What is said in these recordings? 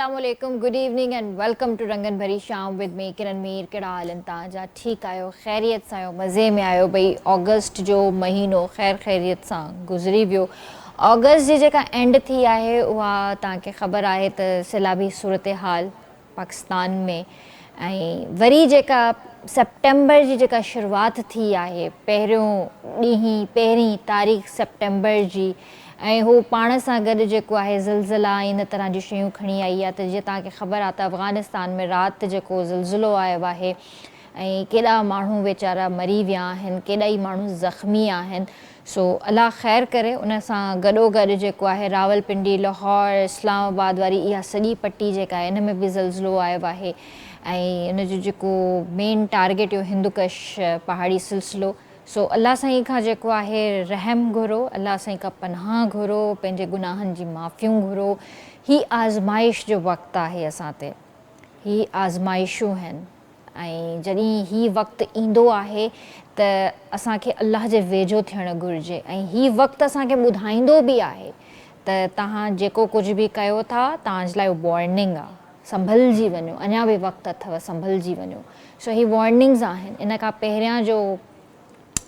अस्सलामुअलैकुम, good evening and welcome to रंगन भरी शाम विद मी किरण मीर। कहिड़ा हाल आहिनि तव्हांजा? ठीकु आहियो? ख़ैरियत सां आहियो? मज़े में आहियो? भई ऑगस्ट जो महीनो ख़ैर ख़ैरियत सां गुज़री वियो। ऑगस्ट जी जेका एंड थी आहे उहा तव्हांखे ख़बर आहे त सैलाबी सूरत हाल पाकिस्तान में, ऐं वरी जेका सेप्टेम्बर जी जेका शुरूआति थी आहे, पहिरीं तारीख़ सेप्टेम्बर जी, ऐं हू पाण सां गॾु जेको आहे ज़िलज़िला इन तरह जी शयूं खणी आई आहे। त जीअं तव्हांखे ख़बर आहे त अफ़गानिस्तान में राति जेको ज़िलज़िलो आयो आहे ऐं केॾा माण्हू वीचारा मरी विया आहिनि, केॾा ई माण्हू ज़ख़्मी आहिनि। सो अलाह ख़ैर करे। उन सां गॾोगॾु जेको आहे रावलपिंडी, लाहौर, इस्लामाबाद वारी इहा सॼी पट्टी जेका आहे इन में बि ज़िलज़िलो आयो आहे। ऐं इन जो जेको मेन टारगेट हुयो हिंदुकश पहाड़ी सिलसिलो। सो अलाह साईं खां जेको आहे रहम घुरो, अलाह साईं खां पनाह घुरो, पंहिंजे गुनाहनि जी माफ़ियूं घुरो। ही आज़माइश जो वक़्तु आहे असां ते, ही आज़माइशूं आहिनि। ऐं जॾहिं ही वक़्तु ईंदो आहे त असांखे अलाह जे वेझो थियणु घुरिजे। ऐं ही वक़्तु असांखे ॿुधाईंदो बि आहे त तव्हां जेको कुझु बि कयो था तव्हांजे लाइ वॉर्निंग आहे, संभलिजी वञो, अञा बि वक़्तु अथव, संभलिजी वञो। सो ही वॉर्निंग्स आहिनि। इन खां पहिरियां जो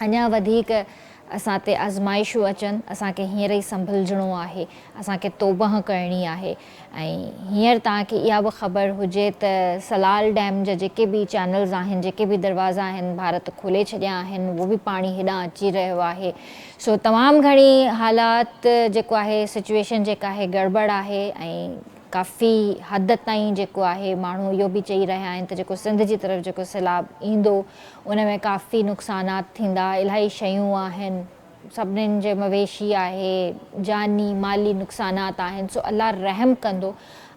अञा वधीक असां ते आज़माइशूं अचनि, असांखे हींअर ई संभलिजणो आहे, असांखे तौबह करणी आहे। ऐं हींअर तव्हांखे इहा बि ख़बर हुजे त सलाल डैम जा जेके बि चैनल्स आहिनि, जेके बि दरवाज़ा आहिनि, भारत खोले छॾिया आहिनि, उहो बि पाणी हेॾां अची रहियो आहे। सो तमामु घणी हालात जेको आहे, सिचुएशन जेका आहे गड़बड़ आहे। ऐं काफ़ी हद ताईं जेको आहे माण्हू इहो बि चई रहिया आहिनि त जेको सिंध जी तरफ़ जेको सैलाब ईंदो उन में काफ़ी नुक़सानात थींदा, इलाही शयूं आहिनि, सभिनीनि जे मवेशी आहे, जानी माली नुक़सानात आहिनि। सो अलाह रहम कंदो।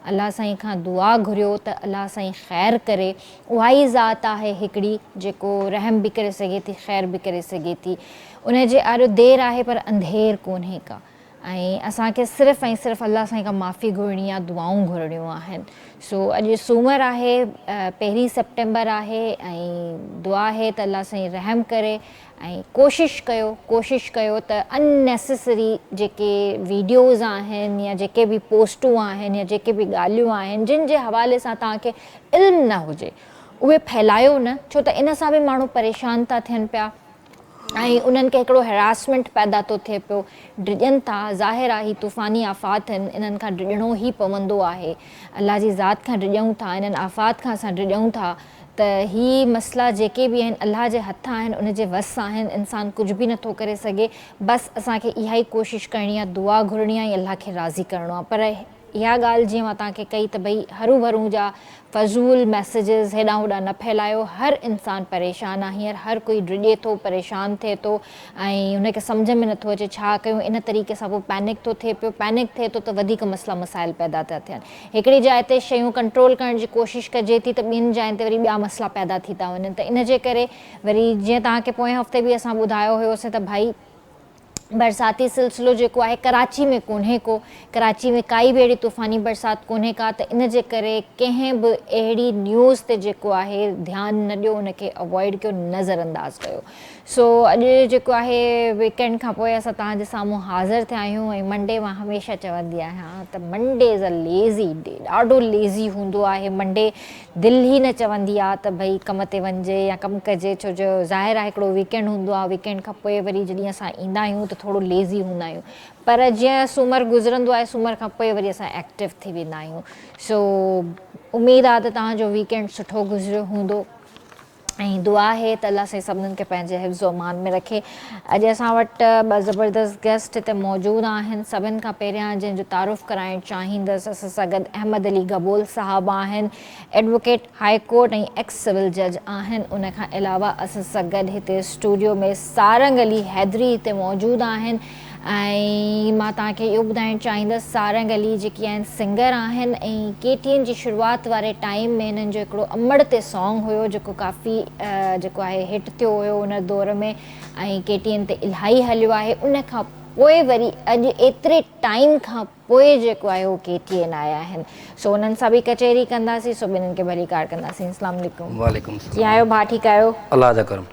अलाह साईं खां दुआ घुरियो त अलाह साईं ख़ैर करे। उहा ई ज़ात आहे हिकिड़ी जेको रहम बि करे सघे थी, ख़ैर बि करे सघे थी। उन जे आॾो देरि आहे पर अंधेर कोन्हे का। ऐं असांखे सिर्फ़ु ऐं सिर्फ़ु अलाह साईं खां माफ़ी घुरणी आहे, दुआऊं घुरणियूं आहिनि। सो अॼु सूमरु आहे, 1 सेप्टेम्बर आहे, ऐं दुआ आहे त अलाह साईं रहम करे। ऐं कोशिशि कयो त अननेसेसरी जेके वीडियोज़ आहिनि या जेके बि पोस्टूं आहिनि या जेके बि ॻाल्हियूं आहिनि जिन जे हवाले सां तव्हांखे इल्मु न हुजे, उहे फैलायो न। छो त इन सां बि माण्हू परेशान था थियनि पिया ऐं उन्हनि खे हिकिड़ो हैरासमेंट पैदा थो थिए पियो, डिॼनि था। ज़ाहिर आहे ही तूफ़ानी आफ़ात आहिनि, इन्हनि खां डिॼणो ई पवंदो आहे। अलाह जी ज़ात खां डिॼूं था, इन्हनि आफ़ात खां असां डिॼूं था। त ही मसइला जेके बि आहिनि अलाह जे हथ आहिनि, उन जे वस आहिनि, इंसानु कुझु बि नथो करे सघे। बसि असांखे इहा ई कोशिशि करणी आहे, दुआ घुरणी आहे, अलाह खे राज़ी करिणो आहे। पर इहा ॻाल्हि जीअं मां तव्हांखे कई त भई हरू भरू जा फज़ूल मैसेजिस हेॾां होॾां न फैलायो। हर इंसानु परेशान आहे हींअर, हर कोई डिॼे थो, परेशान थिए थो ऐं हुनखे सम्झ में नथो अचे छा कयूं। इन तरीक़े सां पोइ पैनिक थो थिए पियो। पैनिक थिए थो त वधीक मसइला मसाइल पैदा था थियनि। हिकिड़ी जाइ ते शयूं कंट्रोल करण जी कोशिशि कजे थी त ॿियनि जाइनि ते वरी ॿिया मसइला पैदा थी था वञनि। त इन जे करे वरी जीअं तव्हांखे पोएं हफ़्ते बि असां ॿुधायो हुयोसीं त भाई बरसाती सिलसिलो जेको आहे कराची में कोन्हे को, कराची में काई बि अहिड़ी तूफ़ानी बरसाति कोन्हे का। त इन जे करे कंहिं बि अहिड़ी न्यूज़ ते जेको आहे ध्यानु न ॾियो, उनखे अवॉइड कयो, नज़रअंदाज़ कयो। सो अॼु जेको आहे वीकेंड खां पोइ असां तव्हांजे साम्हूं हाज़िर थिया आहियूं। ऐं मंडे मां हमेशह चवंदी आहियां त Monday is a lazy day, ॾाढो लेज़ी हूंदो आहे मंडे। दिलि ई न चवंदी आहे त भई कम ते वञिजे या कमु कजे, छो जो ज़ाहिर आहे हिकिड़ो वीकेंड हूंदो आहे। वीकेंड खां पोइ वरी जॾहिं असां ईंदा आहियूं त थोरो लेज़ी हूंदा आहियूं। पर जीअं सूमरु गुज़रंदो आहे, सूमर खां पोइ वरी असां एक्टिव थी वेंदा आहियूं। सो उमेदु आहे त तव्हांजो वीकेंड सुठो गुज़रियो हूंदो ऐं दुआ आहे त अलाह साईं सभिनीनि खे पंहिंजे हिफ़्ज़ अमान में रखे। अॼु असां वटि ॿ ज़बरदस्त गेस्ट हिते मौजूदु आहिनि। सभिनि खां पहिरियां जंहिंजो तारुफ़ कराइणु चाहींदसि, असां सां गॾु अहमद अली गबोल साहबु आहिनि, एडवोकेट हाई कोर्ट ऐं एक्स सिविल जज आहिनि। उन खां अलावा असां सां गॾु हिते स्टूडियो में सारंग अली हैदरी हिते मौजूदु आहिनि। ऐं मां तव्हांखे इहो ॿुधाइणु चाहींदसि, सारंग अली जेकी आहिनि सिंगर आहिनि ऐं केटीएन जी शुरूआति वारे टाइम में हिननि जो हिकिड़ो अमड़ ते सॉन्ग हुयो जेको काफ़ी जेको आहे हिट थियो हुयो उन दौर में, ऐं केटीएन ते इलाही हलियो आहे। उन खां पोइ वरी अॼु एतिरे टाइम खां पोइ जेको आहे उहो केटीएन आया आहिनि। सो उन्हनि सां बि कचहरी कंदासीं, सो ॿिन्हिनि खे भलीकार कंदासीं। अस्सलाम वालेकुम। वालेकुम सलाम। कीअं आहियो भाउ? ठीकु आहियो? अल्लाह जा करम।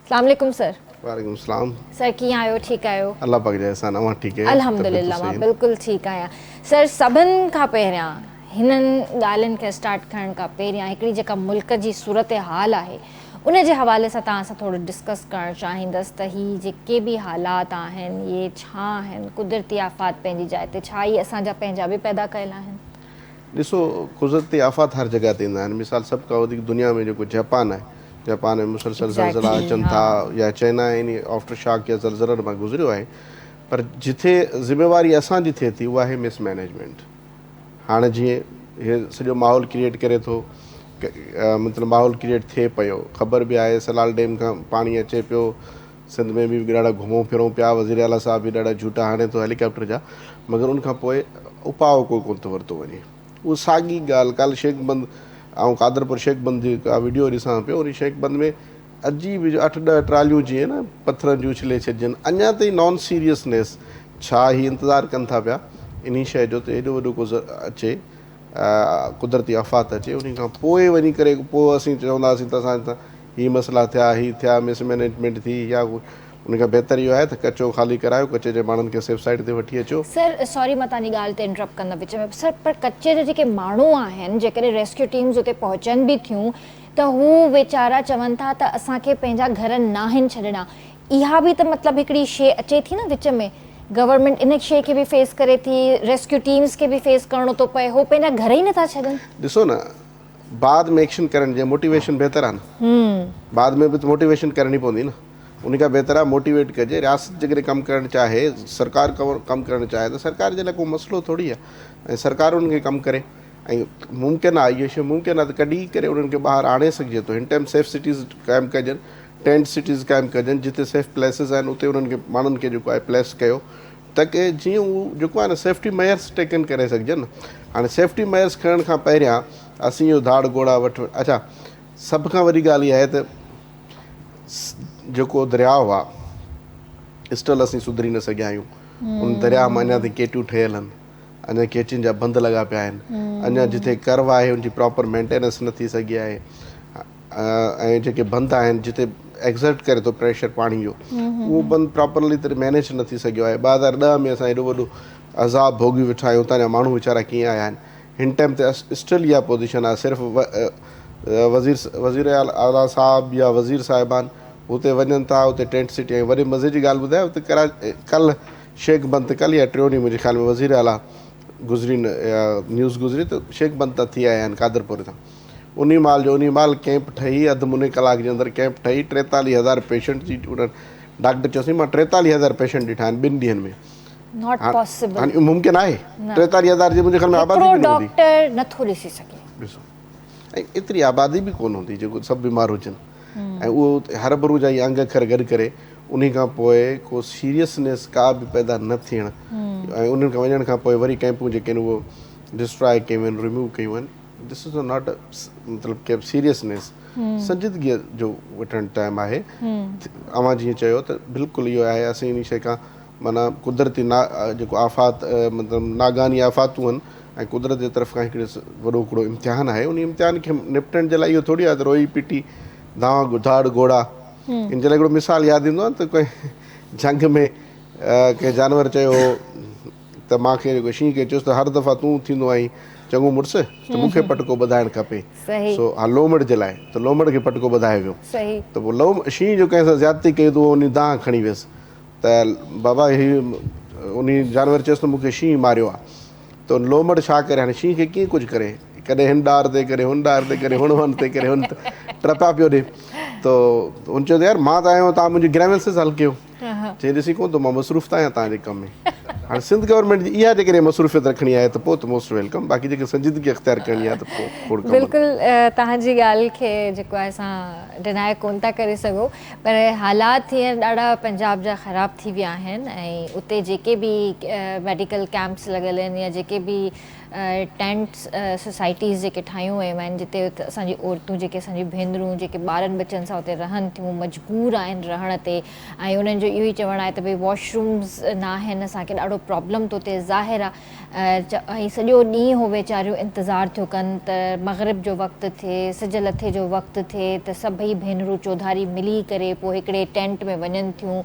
अस्सलाम वालेकुम सर। वालेकुम सलाम। सर कीअं आहियो? ठीकु आहियो? अल्लाह पाक जा एहसान। मां ठीकु आहियां, अल्हम्दुलिल्लाह, मां बिल्कुलु ठीकु आहियां। सर सभिनि खां पहिरियां हिननि ॻाल्हियुनि खे स्टार्ट करण खां पहिरियां हिकिड़ी जेका मुल्क जी सूरत हाल आहे उन जे हवाले सां तव्हां सां थोरो डिस्कस करणु चाहींदसि त हीअ जेके बि हालात आहिनि इहे छा आहिनि, कुदरती आफ़ात पंहिंजी जाइ ते, छा इहे असांजा पंहिंजा बि पैदा कयल आहिनि? ॾिसो, कुदरती आफ़ात हर जॻह ते ईंदा आहिनि। मिसाल सभु खां वधीक दुनिया में जेको जापान आहे, जापान में मुसलसल ज़लज़ला अचनि था, या चाइना इन आफ्टर शॉक या ज़लज़लनि मां गुज़रियो आहे, पर जिथे ज़िम्मेवारी असांजी थिए थी उहा आहे मिसमैनेजमेंट। हाणे जीअं इहे सॼो माहौल क्रिएट करे थो, मतिलबु माहौल क्रिएट थिए पियो, ख़बर बि आहे सलाल डैम खां पाणी अचे पियो, सिंध में बि ॾाढा घुमूं फिरूं पिया, वज़ीर आला साहब बि ॾाढा झूठा हाणे थो हेलीकॉप्टर जा, मगर उनखां पोइ उपाउ कोन थो वरितो वञे। उहा साॻी ॻाल्हि कल्ह शेख बंद ऐं कादरपुर शेख बंद जी का वीडियो ॾिसां पियो, उन शेख बंद में अजीब 8-10 ट्रालियूं जीअं न पथरनि जूं उछले छॾिजनि, अञा ताईं नॉन सीरियसनेस। छा ही इंतज़ारु कनि था पिया इन शइ जो त एॾो वॾो को अचे, कुदरती आफ़ात अचे, उन खां पोइ वञी करे पोइ असीं चवंदासीं त असां हीअ मसइला थिया, हीअ थिया, मिसमैनेजमेंट थी, या उन खां बहितर इहो आहे त कचो ख़ाली करायो, कचे जे माण्हुनि खे सेफ साइड ते वठी अचो। सर सॉरी, मां तव्हांजी ॻाल्हि ते इंटरप्ट कंदा विच में, सर पर कचे जा जेके माण्हू आहिनि, जेकॾहिं रेस्क्यू टीम्स उते पहुचनि बि थियूं त हू वीचारा चवनि था त असांखे पंहिंजा घर न आहिनि छॾिणा। इहा बि त मतिलबु हिकिड़ी शइ अचे थी न विच में, गवर्नमेंट इन शइ खे बि फेस करे थी, रेस्क्यू टीम्स खे बि फेस करिणो थो पए, हो पंहिंजा घर ई नथा छॾनि। ॾिसो न, बाद में एक्शन करण जे मोटिवेशन बहितर आहे न, बाद में बि त मोटिवेशन करणी पवंदी न। उन खां बहितर आहे मोटिवेट कजे। रियासत जेकॾहिं कमु करणु चाहे, सरकार कमु करणु चाहे त सरकार जे लाइ को मसइलो थोरी आहे, ऐं सरकार उन्हनि खे कमु करे। ऐं मुमकिन आहे, इहो शइ मुमकिन आहे त कढी करे उन्हनि खे ॿाहिरि आणे सघिजे थो। हिन टाइम सेफ सिटीज़ क़ाइमु कजनि, टेंट सिटीज़ क़ाइमु कजनि, जिते सेफ प्लेसिस आहिनि उते उन्हनि खे माण्हुनि खे जेको आहे प्लेस कयो, ताकी जीअं उहो जेको आहे न सेफ्टी मेयर्स टेकन करे सघिजनि न। हाणे सेफ्टी मेयर्स खणण खां पहिरियां असीं इहो धाड़ घोड़ा अच्छा, सभ खां वॾी ॻाल्हि इहा आहे त जेको दरियाउ आहे स्टिल असीं सुधरी न सघिया आहियूं। उन दरिया मां अञा ताईं केटियूं ठहियल आहिनि, अञा केचियुनि जा बंद लॻा पिया आहिनि, अञा जिथे कर्व आहे उनजी प्रॉपर मेंटेनेंस न थी सघी आहे, ऐं जेके बंद आहिनि जिते एक्ज़र्ट करे थो प्रेशर पाणी जो, उहो बंदि प्रॉपरली तरह मैनेज न थी सघियो आहे। 2010 में असां एॾो वॾो अज़ाब भोगी वेठा आहियूं, उतां जा माण्हू वीचारा कीअं आया आहिनि। हिन टाइम ते स्टिल इहा पोज़ीशन आहे, सिर्फ़ु वज़ीर आला साहब या वज़ीर साहिबान हुते वञनि था, उते टेंट सिटी। ऐं वरी मज़े जी ॻाल्हि ॿुधायो, उते कल्ह शेख बंद, कल्ह या टियों ॾींहुं मुंहिंजे ख़्याल में वज़ीर आला गुज़री न्यूज़ गुज़री त शेख बंद त थी आया आहिनि कादरपुर तां। उन महिल कैंप ठही, अधु मुने कलाक जे अंदरि कैंप ठही, 43,000 पेशेंट जी उन्हनि डॉक्टर चयोसीं मां 43,000 पेशेंट ॾिठा आहिनि 2 ॾींहंनि में। Not possible. हाणे मुमकिन आहे 43,000 जी मुंहिंजे ख़्याल में आबादी बि न हूंदी, डॉक्टर नथो ॾिसी सघे। ॾिसो, ऐं एतिरी आबादी बि कोन हूंदी जेको सभु बीमार हुजनि, ऐं उहो हरभरू जा ई अंग अखर गॾु करे उन खां पोइ को सीरियसनेस का बि पैदा न थियण, ऐं उन्हनि खां वञण खां पोइ वरी कैंपूं जेके आहिनि उहो डिस्ट्रॉय कयूं आहिनि, रिमूव कयूं आहिनि। दिस इज़ नॉट मतिलबु के सीरियसनेस, संजीदगीअ जो वठणु टाइम आहे। अवां जीअं चयो त बिल्कुलु इहो आहे, असीं इन शइ खां माना कुदरती जेको आफ़ात, मतिलबु नागानी आफ़ातूं आहिनि, ऐं कुदरत जे तरफ़ खां हिकिड़ो वॾो हिकिड़ो इम्तिहान आहे। उन इम्तिहान खे निपटण जे लाइ इहो थोरी आहे त रोई पीटी धाड़ घोड़ा। इन जे लाइ हिकिड़ो मिसाल यादि ईंदो आहे त कोई जंग में कंहिं जानवर चयो त मूंखे जेको शींहं खे चयोसि त हर दफ़ा तूं थींदो आहीं चङो मुड़ुसु त मूंखे पटको ॿधाइणु खपे। सो हा, लोमड़ जे लाइ त लोमड़ खे पटको ॿधाए वियो, त पोइ शींहं जो कंहिं सां ज़्यादती कई त उहो उन दांह खणी वियुसि त बाबा हीउ उन जानवर चयोसि त मूंखे शींहं मारियो आहे। त लोमड़ छा करे, हाणे शींहं खे कीअं कुझु करे, कॾहिं हिन डार ते करे, हुन डार ते करे, हुन वन ते करे, हुन टपा पियो ॾे। त हुन चयो त यार मां त आयो, तव्हां मुंहिंजी ग्रेवेंसिस हल कयो। चई ॾिसी कोन थो मां मसरूफ़ त आहियां तव्हांजे कम में। हाणे सिंध गवर्नमेंट जी इहा जेकॾहिं मसरूफ़ियत रखणी आहे त पोइ त मोस्ट वेलकम, बाक़ी जेके संजीदगी अख़्तियार करणी आहे त पोइ खोड़ कमु। बिल्कुलु तव्हांजी ॻाल्हि खे जेको आहे असां डिनाए कोन था करे सघूं, पर हालात हींअर ॾाढा पंजाब जा ख़राब थी विया आहिनि, ऐं उते जेके बि मेडिकल कैंप्स लॻल आहिनि या जेके बि टेंट्स सोसाइटीज़ जेके ठाहियूं वयूं आहिनि, जिते असांजी औरतूं, जेके असांजी भेनरूं, जेके ॿारनि बचनि सां उते रहनि थियूं, मजबूर आहिनि रहण ते, ऐं उन्हनि जो इहो ई चवणु आहे त भई वॉशरूम्स न आहिनि, असांखे ॾाढो प्रॉब्लम थो थिए। ज़ाहिर आहे ऐं सॼो ॾींहुं उहो वीचारियूं इंतज़ारु थियूं कनि त मग़रिब जो वक़्तु थिए, सिज लथे जो वक़्तु थिए त सभई भेनरूं चौधारी मिली करे पोइ हिकिड़े टेंट में वञनि थियूं।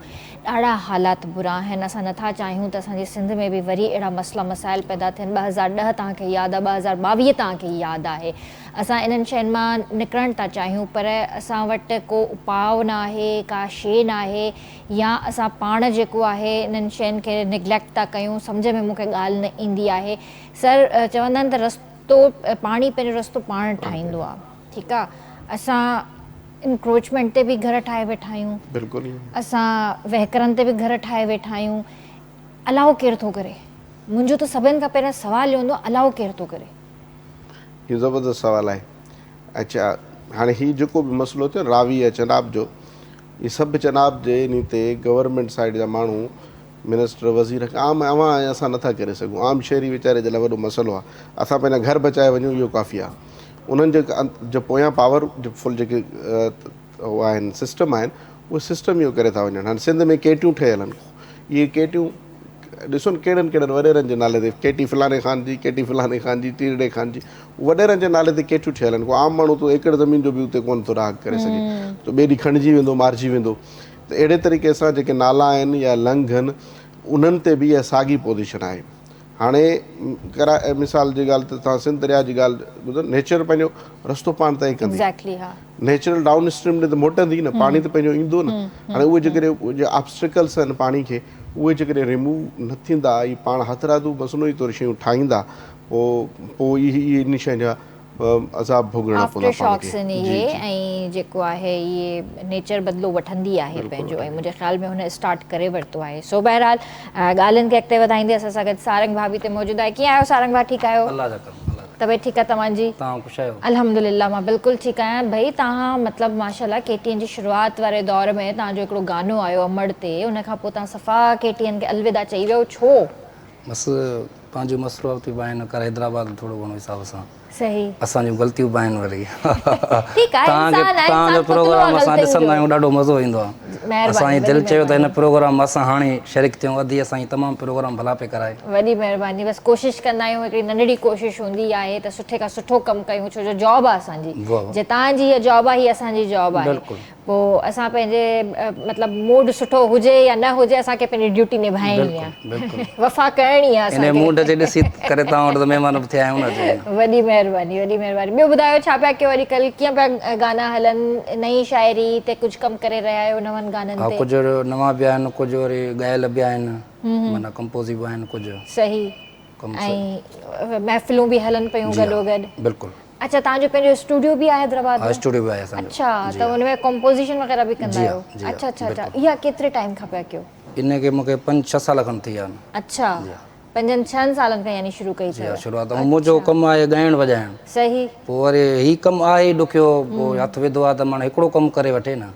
ॾाढा हालात बुरा आहिनि। असां नथा चाहियूं त असांजे सिंध में बि वरी अहिड़ा मसइला मसाइल पैदा थियनि। 2010 तव्हांखे यादि आहे, 2022 तव्हांखे यादि आहे। असां इन्हनि शयुनि मां निकिरणु था चाहियूं, पर असां वटि को उपाउ न आहे, का शइ न आहे, या असां पाण जेको आहे इन्हनि शयुनि खे निग्लेक्ट था कयूं। सम्झ में मूंखे ॻाल्हि न ईंदी आहे। सर चवंदा आहिनि त रस्तो पाणी पंहिंजो रस्तो पाण ठाहींदो आहे, ठीकु आहे। असां इंक्रोचमेंट ते बि घर ठाहे वेठा आहियूं, बिल्कुलु असां वहकरनि ते बि घर ठाहे वेठा आहियूं। अलाउ केरु थो करे? मुंहिंजो त सभिनि खां पहिरियों सुवालु इहो हूंदो, अलाउ केरु थो करे? इहो ज़बरदस्त सुवालु आहे। अच्छा, हाणे हीउ जेको बि मसइलो थियो रावी या चनाब जो, इहे सभु चनाब जे इन ते गवर्नमेंट साइड जा माण्हू, मिनिस्टर, वज़ीर, आम असां नथा करे सघूं। आम शहरी वीचारे जे लाइ वॾो मसइलो आहे। असां पंहिंजा घर बचाए वञूं, इहो काफ़ी आहे। उन्हनि जे पोयां पावरफुल जेके उहे आहिनि, सिस्टम आहिनि, उहे सिस्टम इहो करे था वञनि। हाणे सिंध में केटियूं ठहियल आहिनि, इहे केटियूं ॾिसो न कहिड़नि कहिड़नि वॾेरनि जे नाले ते, केटी फलाणे ख़ान जी, केटी फलाणे ख़ान जी, टीरड़े ख़ान जी, वॾेरनि जे नाले ते केटियूं ठहियल आहिनि। को आम माण्हू तो एकड़ ज़मीन जो बि उते कोन थो राग करे सघे, त ॿिए ॾींहुं खणिजी वेंदो, मारिजी वेंदो। त अहिड़े तरीक़े सां जेके नाला आहिनि या लंघ आहिनि, उन्हनि ते बि इहा साॻी पोज़ीशन आहे। हाणे मिसाल जी ॻाल्हि त तव्हां सिंध दरिया जी ॻाल्हि ॿुधो, नेचर पंहिंजो रस्तो पाण तइ कंदी, नेचुरल डाउन स्ट्रीम ॾे त मोटंदी न, पाणी त पंहिंजो ईंदो न। हाणे उहे जेकॾहिं ऑब्स्टिकल्स आहिनि पाणी खे, उहे जेकॾहिं रिमूव न थींदा, ई पाण हथरादू मसनूई तौरु शयूं ठाहींदा, पोइ इहे इन शइ जा अज़ाब भोगणा पवंदा पाण खे। ऐं जेको आहे इहे नेचर बदिलो वठंदी आहे पंहिंजो, ऐं मुंहिंजे ख़्याल में हुन स्टार्ट करे वरितो आहे। सो बहरहाल ॻाल्हियुनि खे अॻिते वधाईंदे असां सां गॾु सारंग भाभी ते मौजूदु आहे। कीअं आहियो सारंग भाउ? ठीकु आहियो? तबियत ठीकु आहे तव्हांजी? अल्हम्दुलिल्लाह, मां बिल्कुलु ठीकु आहियां। भई तव्हां मतिलबु माशाल्लाह केटीएन जी शुरूआति वारे दौर में तव्हांजो हिकिड़ो गानो आयो अमड़ ते, उन खां पोइ तव्हां सफ़ा केटीएन खे अलविदा चई वियो, छो? बसि पंहिंजो मसइलो थी पाइनि कर हैदराबाद थोरो घणो हिसाब सां सही असांजूं ग़लतियूं पाइनि वरी। ठीकु आहे, तव्हांजो प्रोग्राम असां ॾिसंदा आहियूं, ॾाढो मज़ो ईंदो आहे। असांजी दिलि चयो त हिन प्रोग्राम असां हाणे शरीक थियूं, अधी असांजी तमामु प्रोग्राम भला पे कराए। वॾी महिरबानी। बसि कोशिशि कंदा आहियूं, हिकिड़ी नंढड़ी कोशिशि हूंदी आहे त सुठे खां सुठो कमु कयूं, छो जो जॉब आहे असांजी। जे तव्हांजी हीअ जॉब आहे, हीअ असांजी जॉब आहे। पोइ असां पंहिंजे मतिलबु मूड सुठो हुजे या न हुजे, असांखे पंहिंजी ड्यूटी निभाइणी आहे, वफ़ा करणी आहे। इन मूड जे ॾिसी करे तव्हां वटि त महिमान बि थिया आहियूं न। वॾी महिरबानी, वॾी महिरबानी। ॿियो ॿुधायो, छा पिया कयो अॼुकल्ह? कीअं पिया गाना हलनि? नई शाइरी ते कुझु कमु करे रहिया आहियो नवनि गाननि ते? कुझु नवां बि आहिनि, कुझु वरी ॻायल बि आहिनि, माना कंपोज़ बि आहिनि कुझु। सही। ऐं महफ़िलूं बि हलनि पियूं गॾोगॾु? बिल्कुलु। अच्छा, तव्हांजो पंहिंजो स्टूडियो बि आहे हैदराबाद में? स्टूडियो बि आहे असांजो। अच्छा, त हुन में कंपोज़िशन वग़ैरह बि कंदा आहियो? अच्छा अच्छा अच्छा। इहा केतिरे टाइम खां पिया कयो? इन खे मूंखे 5-6 साल खनि थी विया आहिनि। अच्छा, 5-6 सालनि खां यानी शुरू कई अथव? शुरूआत मुंहिंजो कमु आहे ॻाइणु वॼाइणु। सही। पोइ वरी हीउ कमु आहे ई ॾुखियो, पोइ हथु विधो आहे त माना हिकिड़ो कमु करे वठे न।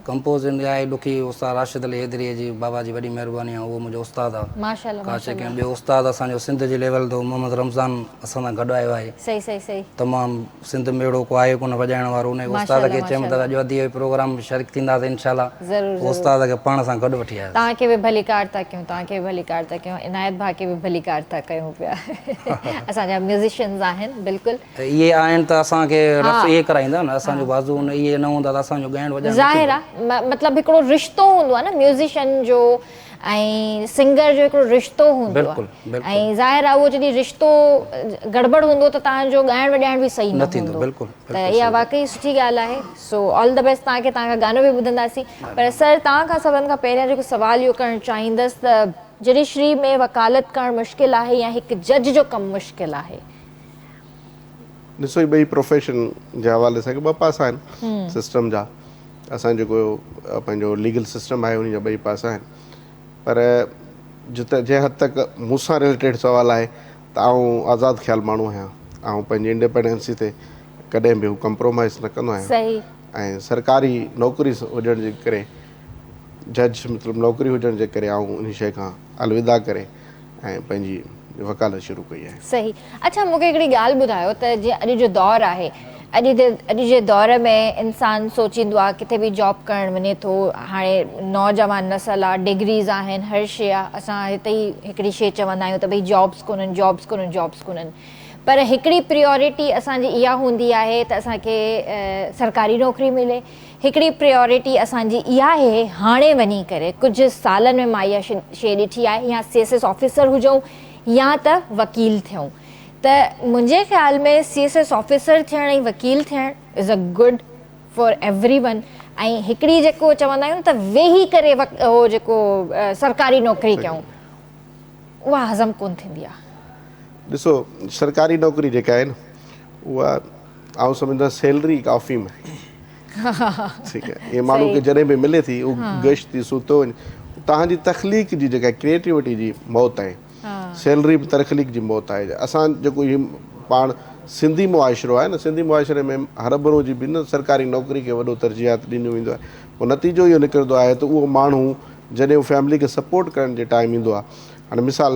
कंपोज़ आहे ॾुखी, उस्ताद राशिद अली हैदरीअ जी, बाबा जी वॾी महिरबानी आहे, उहो मुंहिंजो उस्ताद आहे। माशाल्लाह माशाल्लाह। ॿियो उस्ताद असांजो सिंध जे लेवल ते मोहम्मद रमज़ान असां सां गॾु आयो आहे। सही सही सही। तमामु सिंध में अहिड़ो को आहे कोन वॼाइण वारो, उन उस्ताद खे चयमि त अॼु वधी प्रोग्राम में शरीक थींदासीं इंशाल्लाह। उस्ताद खे पाण सां गॾु वठी आया। तव्हांखे बि भलीकार था कयूं, तव्हांखे बि भलीकार था कयूं, इनायत भाउ खे बि भलीकार था कयूं पिया। असांजा म्यूज़िशियन्स आहिनि, बिल्कुलु इहे आहिनि त असांखे रफ़ इहे कराईंदा न, असांजो बाज़ू इहे न हूंदा त असांजो ॻाइणु वॼाइणु ज़ाहिर आहे। मतिलबु हिकिड़ो रिश्तो हूंदो आहे न म्यूज़िशियन जो ऐं सिंगर जो, हिकिड़ो रिश्तो हूंदो आहे। ऐं ज़ाहिर आहे उहो जॾहिं रिश्तो गड़बड़ हूंदो त तव्हांजो ॻाइणु वॼाइणु बि सही न थींदो। त इहा वाक़ई सुठी ॻाल्हि आहे। सो ऑल द बेस्ट तव्हांखे। तव्हांखां गानो बि ॿुधंदासीं, पर सर तव्हां खां सभिनि खां पहिरियों जेको सुवालु इहो करणु चाहींदसि त जॾहिं में वकालत करणु मुश्किल आहे या हिकु जज जो कमु मुश्किल आहे? ॾिसो, ॿई प्रोफेशन जे हवाले सां ॿ पासा आहिनि सिस्टम जा। असां जेको पंहिंजो लीगल सिस्टम आहे, उन जा ॿई पासा आहिनि। पर जिते जंहिं हद तक मूंसां रिलेटेड सुवालु आहे त आउं आज़ादु ख़्यालु माण्हू आहियां, ऐं पंहिंजी इंडिपेंडेंसी ते कॾहिं बि हू कंप्रोमाइज़ न कंदो आहियां। ऐं सरकारी नौकरी हुजण जे करे, जज मतिलबु नौकरी हुजण जे करे आउं उन शइ खां अलविदा करे ऐं पंहिंजी वकालत शुरू कई आहे। सही। अच्छा, मूंखे हिकिड़ी ॻाल्हि ॿुधायो त जीअं अॼु जो दौरु आहे, अॼु जे दौर में इंसानु सोचींदो आहे किथे बि जॉब करणु वञे थो। हाणे नौजवान नसल आहे, डिग्रीज़ आहिनि, हर शइ आहे। असां हिते ई हिकिड़ी शइ चवंदा आहियूं त भई जॉब्स कोन्हनि, जॉब्स कोन्हनि, जॉब्स कोन्हनि। पर हिकिड़ी प्रियोरिटी असांजी इहा हूंदी आहे त असांखे सरकारी नौकरी मिले। हिकिड़ी प्रियोरिटी असांजी इहा आहे हाणे वञी करे कुझु सालनि में मां इहा शइ ॾिठी आहे, या CSS ऑफिसर हुजूं या त वकील थियूं। त मुंहिंजे ख़्याल में CSS ऑफिसर थियणु ऐं वकील थियणु is a good for every one. ऐं हिकिड़ी जेको चवंदा आहियूं त वेही करे उहो जेको सरकारी नौकिरी कयूं उहा हज़म कोन थींदी आहे। ॾिसो सरकारी नौकिरी जेका आहे न उहा आउं सम्झंदो आहियां सैलरी काफ़ी में ठीकु आहे। इहे माण्हू खे जॾहिं बि मिले थी उहो गश थी सुतो वञे, तव्हांजी तख़लीक़ जी जेका क्रिएटिविटी जी मौत आहे, सैलरी बि तख़लीक़ जी मौत आहे। असां जेको इहे पाण सिंधी मुआशिरो आहे न, सिंधी मुआशिरे में हर भरू जी बि न सरकारी नौकिरी खे वॾो तरजीहात ॾिनो वेंदो आहे। पोइ नतीजो इहो निकिरंदो आहे त उहो माण्हू जॾहिं उहो फैमिली खे सपोर्ट करण जे टाइम ईंदो आहे, हाणे मिसाल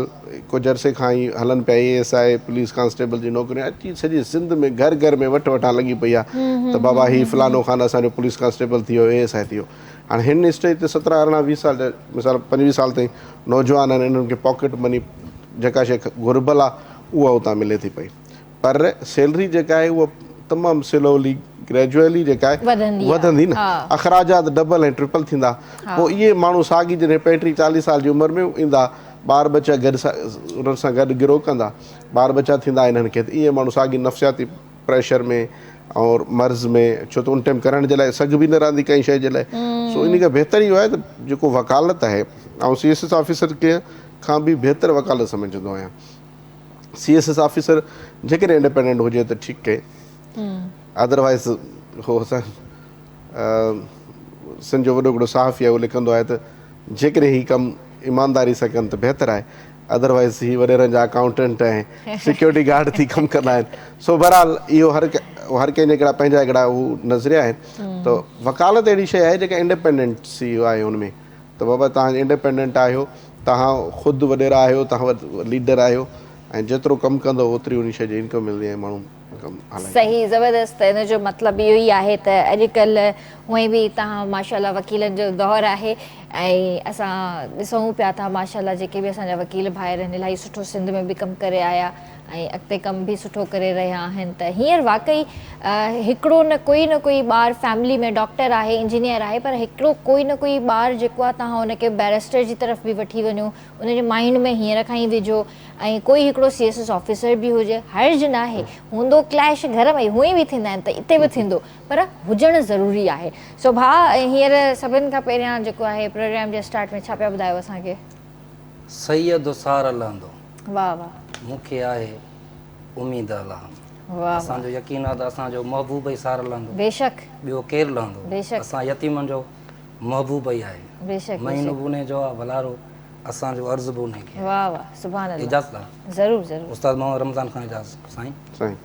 कुझु अरसे खां ई हलनि पिया ASI पुलिस कांस्टेबल जी नौकिरियूं अची सॼी सिंध में घर घर में वठां लॻी पई आहे त बाबा हीउ फलानो खान असांजो पुलिस कांस्टेबल थी वियो, ASI थी वियो। हाणे हिन स्टेज ते 17, 18, 20 साल जा मिसाल 25 साल ताईं नौजवान आहिनि, इन्हनि खे पॉकेट मनी जेका शइ घुरिबल आहे उहा उतां मिले थी पई, पर सैलरी जेका आहे उहा तमामु स्लोली ग्रेजुअली जेका आहे वधंदी न, अख़राजात डबल ऐं ट्रिपल थींदा। पोइ इहे माण्हू साॻी जॾहिं 35, 40 साल जी उमिरि में ईंदा, ॿार बच्चा गॾु उन्हनि सां गॾु गिरो कंदा, ॿार बच्चा थींदा इन्हनि खे, त इहे माण्हू साॻी नफ़्सियाती प्रेशर में और मर्ज़ में, छो त उन टाइम करण जे लाइ सघ बि न रहंदी कंहिं शइ जे लाइ। सो इन खां बहितर इहो आहे त जेको वकालत आहे, ऐं CSS ऑफिसर खे खां बि बहितर वकालत सम्झंदो आहियां। CSS ऑफिसर जेकॾहिं इंडिपेंडेंट हुजे त ठीकु आहे, अदरवाइज़ हो असां सिंध जो वॾो हिकिड़ो सहाफ़ी आहे उहो लिखंदो आहे त जेकॾहिं हीउ कमु ईमानदारी सां कनि त बहितर आहे, अदरवाइज़ ही वॾेरनि जा अकाउंटेंट ऐं सिक्योरिटी गार्ड थी कमु कंदा आहिनि। सो बहरहाल इहो हर कंहिंजा हिकिड़ा पंहिंजा हिकिड़ा हू नज़रिया आहिनि। त वकालत अहिड़ी शइ आहे जेका इंडिपेंडेंसी आहे हुनमें, त बाबा तव्हां इंडिपेंडेंट आहियो, तव्हां ख़ुदि वॾेरा आहियो, तव्हां लीडर आहियो, ऐं जेतिरो कमु कंदो ओतिरी उन शइ जी इनकम मिलंदी आहे, माण्हू कमु हलाईंदा। सही, ज़बरदस्त। इन जो मतिलबु इहो ई आहे त अॼुकल्ह हूअं बि तव्हां माशाल्लाह वकीलनि जो दौरु आहे ऐं असां ॾिसूं पिया था माशाल्लाह जेके बि असांजा वकील भाइर आहिनि इलाही सुठो सिंध में बि कमु करे आया ऐं अॻिते कमु बि सुठो करे रहिया आहिनि। त हींअर वाक़ई हिकिड़ो न कोई ॿार फैमिली में डॉक्टर आहे, इंजीनियर आहे, पर हिकिड़ो कोई न कोई ॿार जेको आहे तव्हां हुनखे बैरिस्टर जी तरफ़ बि वठी वञो, उनजे माइंड में हींअर खां ई विझो, ऐं कोई हिकिड़ो CSS ऑफिसर बि हुजे, हर्ज न आहे। हूंदो क्लैश घर में हूअं ई बि थींदा आहिनि त हिते बि थींदो, पर हुजणु ज़रूरी आहे। सो भाउ हींअर सभिनि खां पहिरियां जेको आहे प्रोग्राम जे स्टार्ट में छा पिया ॿुधायो असांखे? सैयद सार लहंदो, वाह वाह, मूंखे आहे उमेद अलाह, वाह असांजो यकीन आहे त असांजो महबूब ई सार लहंदो, बेशक ॿियो केरु लहंदो? बेशक, असां यतीमनि जो महबूब ई आहे, बेशक महीनो बुने जो आहे भलारो, असांजो अर्ज़ु बि उन खे। वाह वाह, सुभान अल्लाह। इजाज़त आहे? ज़रूरु ज़रूरु। उस्ताद मोहम्मद रमज़ान खान इजाज़त। साईं साईं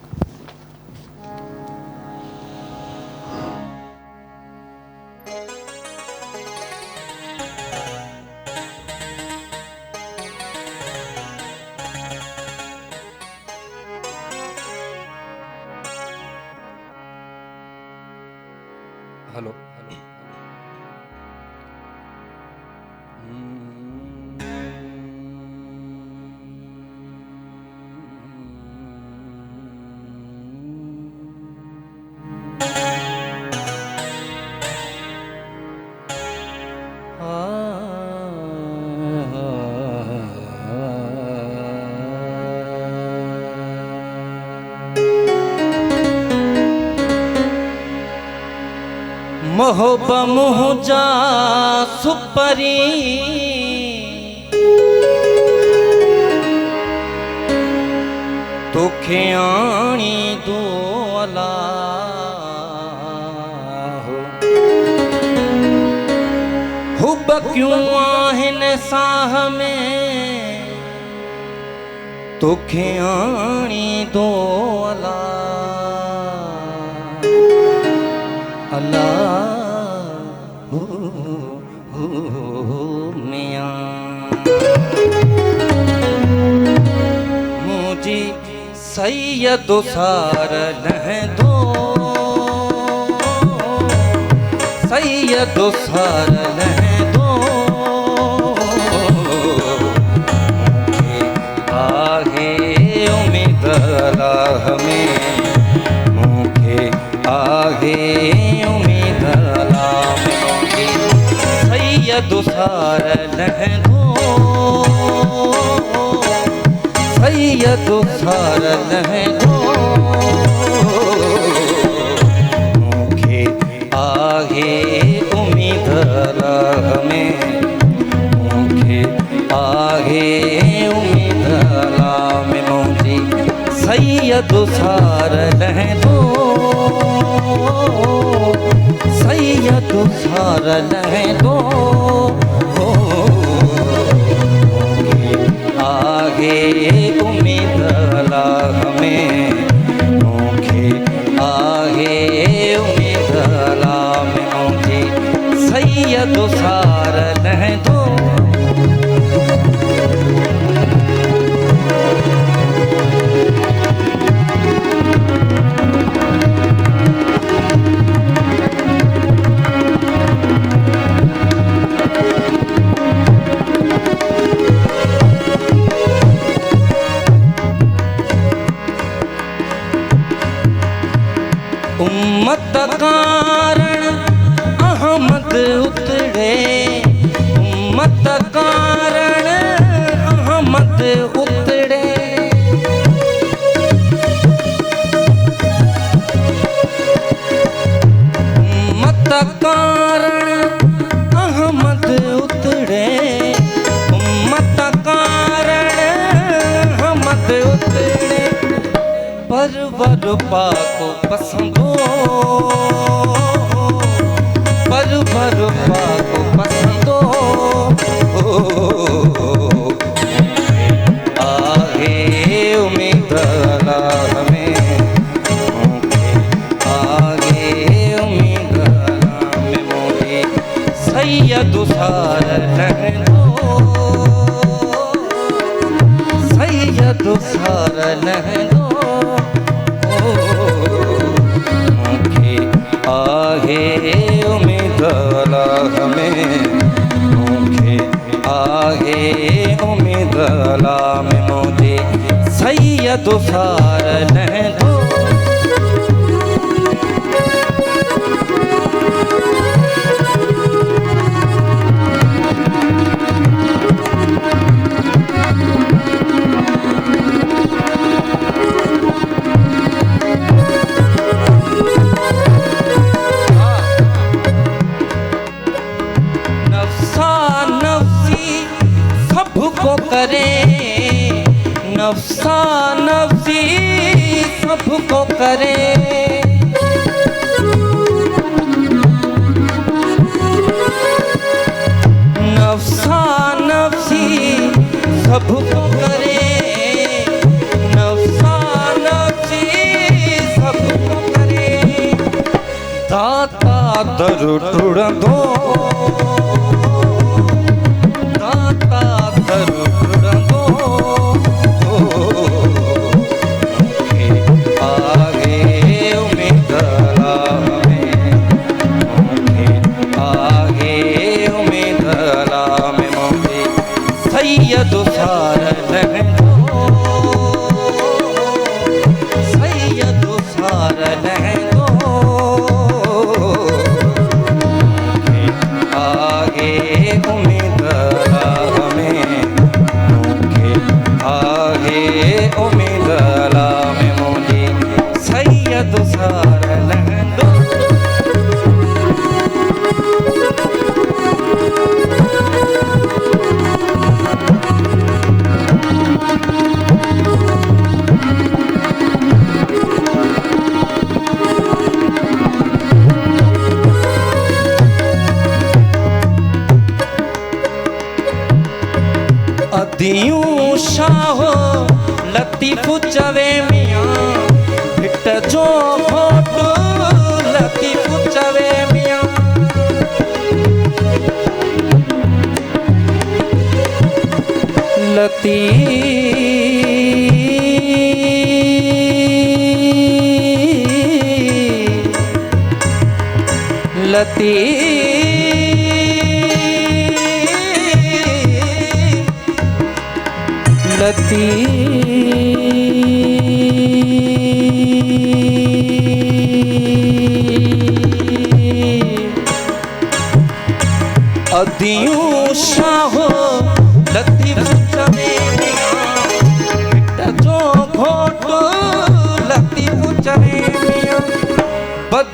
हेलो मोहब मुंहिंजा सुपरी तोखे आणी दो अला हुब क्यों आहिनि साह में तोखे आणी दो अला अल्लाह मुझी सैयद सार लहंदो, सैयद सार लहंदो, आहे उम्मीद अल्लाह में, मूंखे आहे उम्मीद अल्लाह में, सैयद सार लहंदो, सैयद सार लहंदो मूंखे आहे उम्मीद राह में मूंखे आहे उम्मीद राह में मुंहिंजी सैयद सार लहंदो सैयद सार लहंदो आगे उम्मीद लाह में मूंखे आगे उम्मीद लाह में मुंहिंजी सैयद सार लहंदो उम्मत कारण अहमद उतरे उम्मत कारण अहमद उतरे उम्मत कारण अहमद उतरे उम्मत कारण अहमद उतरे परवर पाको पसंदो परवर पाको पसंदो आगे उम्मीद लाह में आगे उम्मीद लाह में मोरी सैयद सार लहंदो सैयद सार लहंदो आगे उम्मीद लाह में मूंखे आगे उम्मीद लाह में मुंहिंजी सैयद सार लहंदो करे नफ्सा नफ्सी सबको करे नफ्सा नफ्सी सबको करे नफ्सा नफ्सी सबको करे दाता दर टुड़ंदो दाता दर टुड़ंदो मूंखे आगे उम्मीद लाह में मूंखे आगे उम्मीद लाह में मुंहिंजी सैयद सार लहंदो सैयद सार लहंदो मूंखे आगे उम्मीद लाह में मूंखे आगे उम्मीद लाह में मुंहिंजी सैयद सार लहंदो अदियूं शाहो लतीफ़ चवे मियां भिट जो घोट लतीफ़ चवे मियां अदियूं शाहो लतीफ़ चवे मियां भिट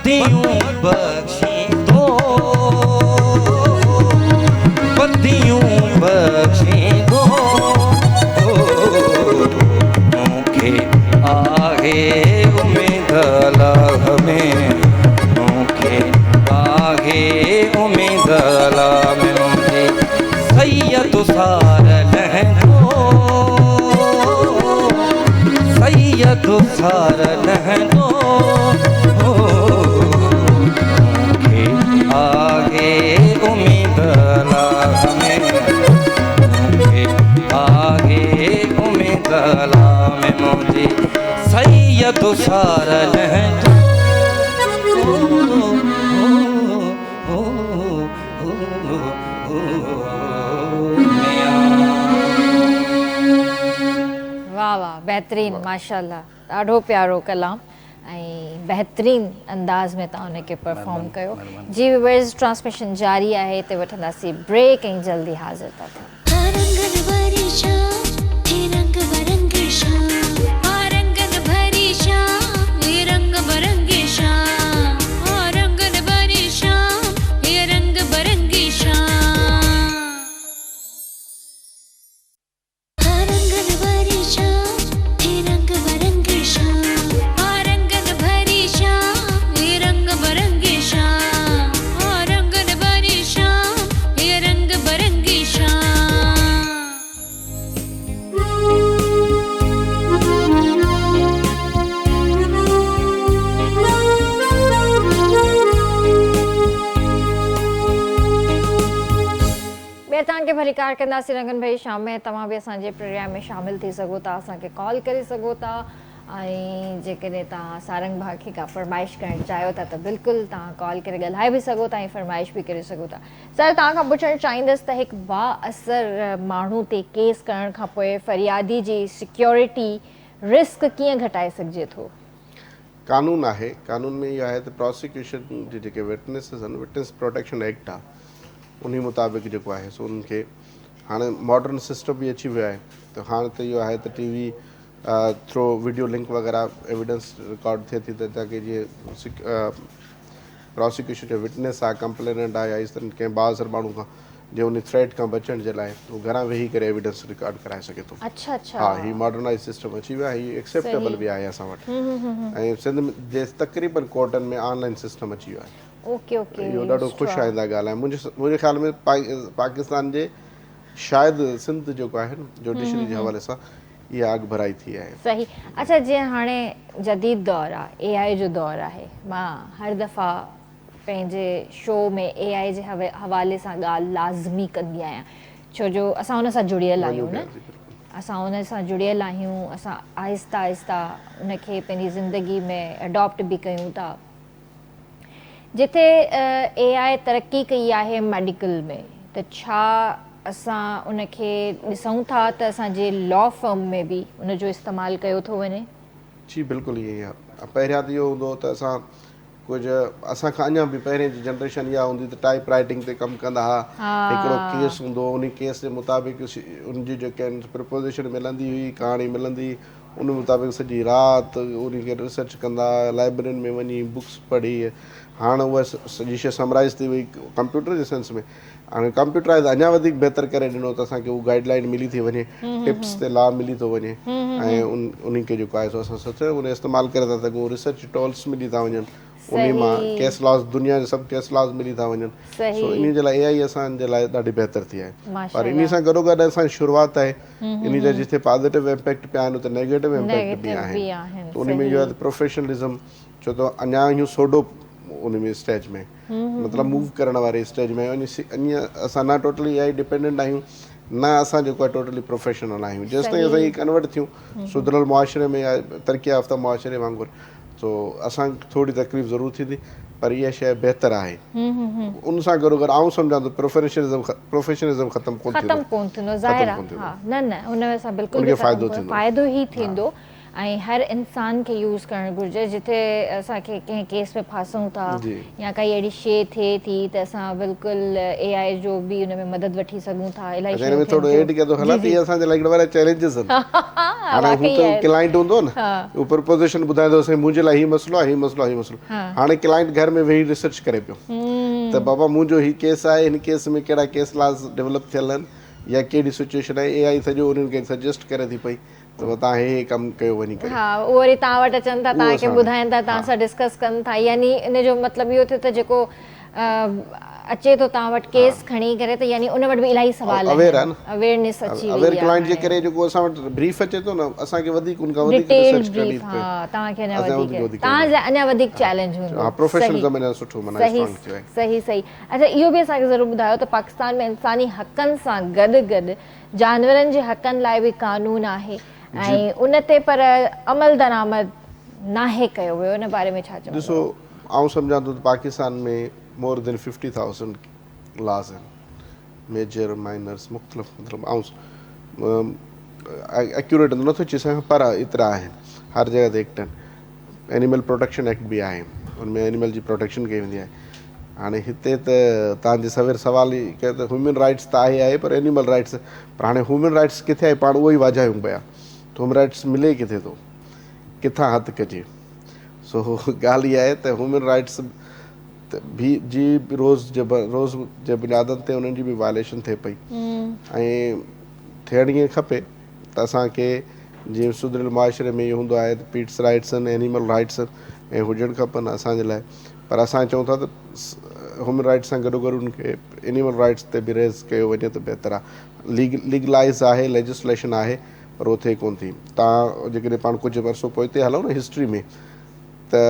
बदियूं बख्शींदो बदियूं बख्शींदो मूंखे आहे उमेद अलाह में मूंखे आहे उमेद अलाह में मुंहिंजे सैयद सार लहंदो सैयद सार लहंदो मूंखे आहे उमेद अलाह में मूंखे आहे उमेद अलाह में मुंहिंजे सैयद सार लहंदो वाह वाह, बहितरीन, माशाल्लाह, ॾाढो प्यारो कलाम ऐं बहितरीन अंदाज़ में तव्हां उनखे परफॉर्म कयो। जी व्यूअर्स, ट्रांसमिशन जारी आहे, हिते वठंदासीं ब्रेक ऐं जल्दी हाज़िर था थियूं। तव्हांखे भलीकार कंदासीं रंगन भाई शाम में। तव्हां बि असांजे प्रोग्राम में शामिल थी सघो था, असांखे कॉल करे सघो था ऐं जेकॾहिं तव्हां सारंग भाउ खे का फरमाइश करणु चाहियो था त बिल्कुलु तव्हां कॉल करे ॻाल्हाए बि सघो था ऐं फरमाइश बि करे सघो था। सर, तव्हां खां पुछणु चाहींदसि त हिकु बाअसर माण्हू ते केस करण खां पोइ फरियादी जी सिक्योरिटी रिस्क कीअं घटाए सघिजे थो? कानून आहे, कानून में इहो आहे त प्रोसिक्यूशन जी जेके विटनेसिस आहिनि, विटनेस प्रोटेक्शन एक्ट आहे, उन मुताबिक़ जेको आहे सो उन्हनि खे हाणे मॉडर्न सिस्टम बि अची वियो आहे। त हाणे त इहो आहे त टीवी थ्रू वीडियो लिंक वग़ैरह एविडेंस रिकॉर्ड थिए थी त ताकी जीअं प्रोसिक्यूशन जो विटनेस आहे, कंप्लेनेंट आहे या इस तरह कंहिं बाज़र माण्हू खां जे उन थ्रेट खां बचण जे लाइ उहो घरां वेही करे एविडेंस रिकॉर्ड कराए सघे थो। अच्छा अच्छा, हा, हीउ मॉडर्नाइज़ सिस्टम अची वियो आहे, हीउ एक्सेप्टेबल बि आहे असां वटि। ऐं सिंध में जे तक़रीबन कोर्टनि में ऑनलाइन सिस्टम अची वियो आहे। ओके ओके, इहो ॾाढो ख़ुशि आईंदा ॻाल्हि आहे। मुंहिंजे ख़्याल में पाकिस्तान जे शायदि सिंध जेको आहे न जुडिशरी जे हवाले सां इहा आग भराई थी आहे। सही। अच्छा, जीअं हाणे जदीद दौर आहे, AI जो दौर आहे, मां हर दफ़ा पंहिंजे शो में AI जे हवाले सां ॻाल्हि लाज़मी कंदी आहियां, छो जो असां हुन सां जुड़ियल आहियूं न, असां हुन सां जुड़ियल आहियूं, असां आहिस्ता आहिस्ता उनखे पंहिंजी ज़िंदगी में अडॉप्ट बि कयूं था। जिथे AI तरक़ी कई आहे मेडिकल में, त छा असां उनखे ॾिसूं था त असांजे लॉ फर्म में बि उनजो इस्तेमालु कयो थो वञे? जी बिल्कुलु ईअं ई आहे। पहिरियां त इहो हूंदो त असां कुझु असांखां अञा बि पहिरें जी जनरेशन इहा हूंदी त टाइप राइटिंग ते कमु कंदा हुआ। हिकिड़ो केस हूंदो, उन केस जे मुताबिक़ उनजी जेके आहिनि प्रपोजिशन मिलंदी हुई, कहाणी मिलंदी, उन मुताबिक़ सॼी राति उन खे रिसर्च कंदा, लाइब्रेरियुनि में वञी बुक्स पढ़ी। हाणे उहा सॼी शइ समराइज़ थी वई कंप्यूटर जे सेंस में। हाणे कंप्यूटराइज़ अञा वधीक बहितर करे ॾिनो त असांखे उहा गाइडलाइन मिली थी वञे, टिप्स ते लॉ मिली थो वञे ऐं उन खे जेको आहे सो असां सोचे उन इस्तेमालु करे था सघूं। रिसर्च टूल्स मिली था वञनि, उन मां केस लॉस, दुनिया जा सभु केस लॉस मिली था वञनि। सो इन जे लाइ AI असांजे लाइ ॾाढी बहितर थी आहे। पर इन सां गॾोगॾु असांजी शुरूआति आहे, इन जा जिथे पॉज़िटिव इम्पैक्ट पिया आहिनि उते नेगेटिव इम्पैक्ट बि आहिनि। त उन में इहो आहे त प्रोफेशनलिज़म, छो त अञा यूं सोडो उन में स्टेज में मतिलबु मूव करण वारे स्टेज में अञा असां न टोटली AI डिपेंडेंट आहियूं, न असां जेको आहे टोटली प्रोफेशनल आहियूं। जेसि ताईं असां इहे कन्वर्ट थियूं सुधरियल मुआशिरे में या तरक़ी याफ़्ता मुआशिरे वांगुरु, तो असांखे थोरी तकलीफ़ ज़रूरु थींदी, पर इहा शइ बहितर आहे। उन सां गॾोगॾु आउं सम्झां थो प्रोफेशनलिज़म ख़तमु कोन थींदो, ज़ाहिर आहे। हा, न न, हुन सां बिल्कुलु फ़ाइदो ई थींदो। ऐं हर इंसान खे यूज़ करणु घुरिजे जिथे असांखे कंहिं केस में फासूं था या काई अहिड़ी शइ थिए थी त असां बिल्कुलु AI जो बि हुन में मदद वठी सघूं था इलाही हिन में थोरो एड कयो थो हला त इहे असांजे लाइ हिकिड़ा वारा चैलेंजिस आहिनि हाणे हू त क्लाइंट हूंदो न उहो प्रपोजिशन ॿुधाईंदो साईं मुंहिंजे लाइ हीउ मसइलो आहे हीउ मसइलो आहे हीउ मसइलो हाणे क्लाइंट घर में वेही रिसर्च करे पियो त बाबा मुंहिंजो हीउ केस आहे हिन केस में कहिड़ा केस लॉस डेवलप थियल आहिनि या कहिड़ी सिचुएशन आहे AI सॼो उन्हनि खे सजेस्ट करे थी पई त तव्हां हे कमु कयो वञी करे हा उहो वरी तव्हां वटि अचनि था तव्हांखे ॿुधाइनि था तव्हां सां डिस्कस कनि था यानी इन जो मतिलबु इहो थियो त जेको अचे थो तव्हां वटि केस खणी करे त यानी उन वटि बि इलाही सवाल अवेयरनेस अची वई अवेयर क्लाइंट जे करे जेको असां वटि ब्रीफ अचे थो न असांखे वधीक उन खां वधीक रिसर्च करणी पए तव्हांखे अञा वधीक चैलेंज हूंदो हा प्रोफेशनलिज्म अञा सुठो माना स्ट्रांग थियो आहे सही अच्छा इहो बि असांखे ज़रूरु ॿुधायो त पाकिस्तान में इंसानी हक़नि सां गॾु जानवरनि जे हक़नि लाइ बि कानून आहे ऐं उन ते पर अमल दरामद नाहे कयो वियो उन बारे में छा चवंदो ॾिसो आउं सम्झां थो त पाकिस्तान में more than 50,000 laws आहिनि मेजर माइनर्स मुख़्तलिफ़ मतिलबु ऐं एक्यूरेट नथो चई सघां पर एतिरा आहिनि हर जॻह ते एक्ट आहिनि एनिमल प्रोटेक्शन एक्ट बि आहे हुनमें एनिमल जी प्रोटेक्शन कई वेंदी आहे हाणे हिते त तव्हांजे सवेर सवाल ई कयो त ह्यूमन राइट्स त आहे पर एनिमल राइट्स पर हाणे ह्यूमन राइट्स किथे आहे पाण उहो ई वाजायूं पिया त ह्यूमन राइट्स मिले किथे थो किथां हथु कजे सो ॻाल्हि इहा आहे त ह्यूमन राइट्स जी रोज़ जे बुनियादनि ते उन्हनि जी बि वायलेशन थिए पई ऐं थियण ईअं खपे त असांखे जीअं सुधरियल मुआशरे में इहो हूंदो आहे त पीट्स राइट्स आहिनि एनिमल राइट्स ऐं हुजणु खपनि असांजे लाइ पर असां चऊं था त ह्यूमन राइट्स सां गॾोगॾु उनखे एनिमल राइट्स ते बि रेज़ कयो वञे त बहितर आहे लीगलाइज़ आहे लेजिस्लेशन आहे पर उहो थिए कोन थी तव्हां जेकॾहिं पाण कुझु वर्षो पोइ हिते हलूं न हिस्ट्री में त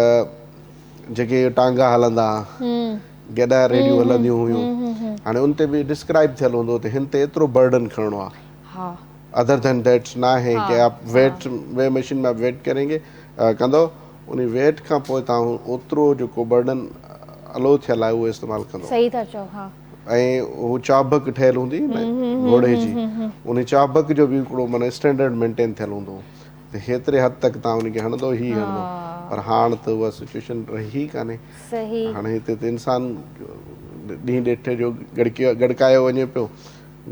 जेके टांगा हलंदा गेॾा रेडियो हलंदियूं हुयूं हाणे उन ते बि डिस्क्राइब थियल हूंदो त हिन ते एतिरो बर्डन खणणो आहे अदर देन दैट्स न आहे कि आप वे मशीन में आप वेट करेंगे कंदो उन वेट खां पोइ तव्हां ओतिरो जेको बर्डन अलो थियल आहे उहो इस्तेमालु कंदो सही था चओ हा ऐं हू चाबक ठहियलु हूंदी न घोड़े जी उन चाबक जो बि हिकिड़ो माना स्टैंडर्ड मेंटेन थियल हूंदो त हेतिरे हद तक तव्हां उनखे हणंदो ई हणंदो पर हाणे त उहा सिचुएशन रही कान्हे हाणे हिते त इंसान ॾींहुं ॾेठ जो गड़कायो वञे पियो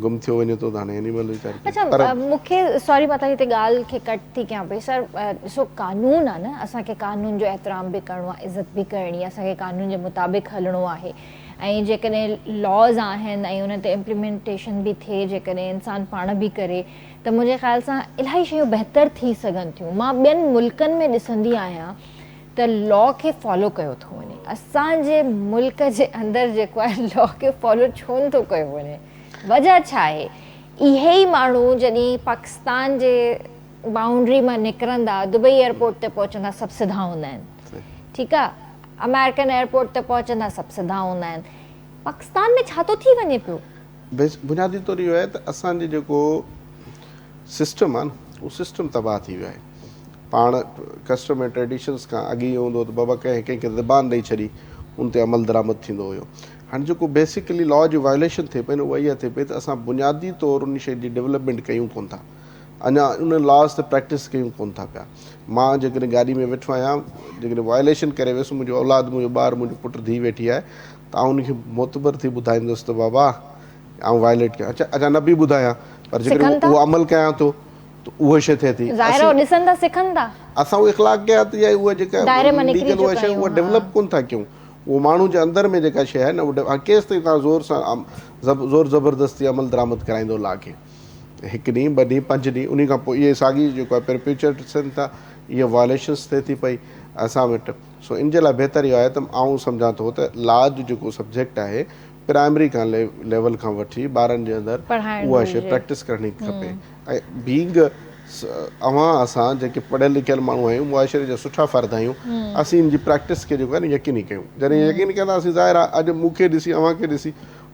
गुम थियो वञे थो त हाणे एनिमल वीचार अच्छा मूंखे सॉरी मां तव्हांखे हिते ॻाल्हि खे कट थी कयां पई सर ॾिसो कानून आहे न असांखे कानून जो एतिराम बि करिणो आहे इज़त बि करणी आहे असांखे कानून जे मुताबिक़ हलणो आहे ऐं जेकॾहिं लॉज़ आहिनि ऐं उन ते इम्प्लीमेंटेशन बि थिए जेकॾहिं इंसानु पाण बि करे त मुंहिंजे ख़्याल सां इलाही शयूं बहितर थी सघनि थियूं मां ॿियनि मुल्कनि में ॾिसंदी आहियां त लॉ खे फॉलो कयो थो वञे असांजे मुल्क जे अंदरि जेको आहे लॉ खे फॉलो छो नथो कयो वञे वजह छा आहे इहे ई माण्हू जॾहिं पाकिस्तान जे बाउंड्री मां निकिरंदा दुबई एयरपोर्ट ते पहुचंदा सभु सिधा हूंदा आहिनि ठीकु आहे अमेरिकन एयरपोर्ट ते पहुचंदा सभु सिधा हूंदा आहिनि पाकिस्तान में छा थो थी वञे पियो बुनियादी तौर इहो आहे त असांजो जेको सिस्टम आहे न उहो सिस्टम तबाह थी वियो आहे पाण कस्टम ऐं ट्रेडिशन्स खां अॻु इहो हूंदो त बाबा कंहिंखे ज़बान ॾेई छॾी उन ते अमल दरामद थींदो हुयो हाणे जेको बेसिकली लॉ जी वायलेशन थिए पई न उहा इहा थिए पई त असां बुनियादी तौरु उन शइ जी डेवलपमेंट कयूं कोन था अञा उन लॉस ते प्रैक्टिस कयूं कोन था पिया मां जेकॾहिं गाॾी में वेठो आहियां जेकॾहिं वायलेशन करे वियुसि मुंहिंजो औलाद मुंहिंजो ॿारु मुंहिंजो पुटु धीउ वेठी आहे त आउं उनखे मोतबर थी ॿुधाईंदुसि त बाबा आउं वायलेट कयां अच्छा न बि ॿुधायां पर जेकॾहिं उहो अमल कयां थो त उहा शइ थिए थी असां उहे इख़लाक़ कया त या उहा जेका लीगल उहा शइ उहा डेवलप कोन था कयूं उहो माण्हू जे अंदरि में जेका शइ आहे न उहा केसि ताईं तव्हां ज़ोर सां ज़ोर ज़बरदस्ती अमल दरामद कराईंदो लॉ खे हिकु ॾींहुं ॿ ॾींहं 5 ॾींहं उन खां पोइ इहे साॻी जेको आहे परपेचुएट थियनि था इहे वायलेशन्स थिए थी पई असां वटि सो इन जे लाइ बहितर इहो आहे त आउं सम्झां थो त लॉ जो जेको सब्जेक्ट आहे प्राइमरी खां लेवल खां वठी ॿारनि जे अंदरि उहा शइ प्रैक्टिस करणी खपे ऐं बींग असां जेके पढ़ियल लिखियल माण्हू आहियूं मुआशरे जा सुठा फ़र्द आहियूं असीं इन जी प्रैक्टिस खे जेको आहे न यकीनी कयूं जॾहिं यकीनी कंदासीं ज़ाहिर आहे अॼु मूंखे ॾिसी अव्हांखे ॾिसी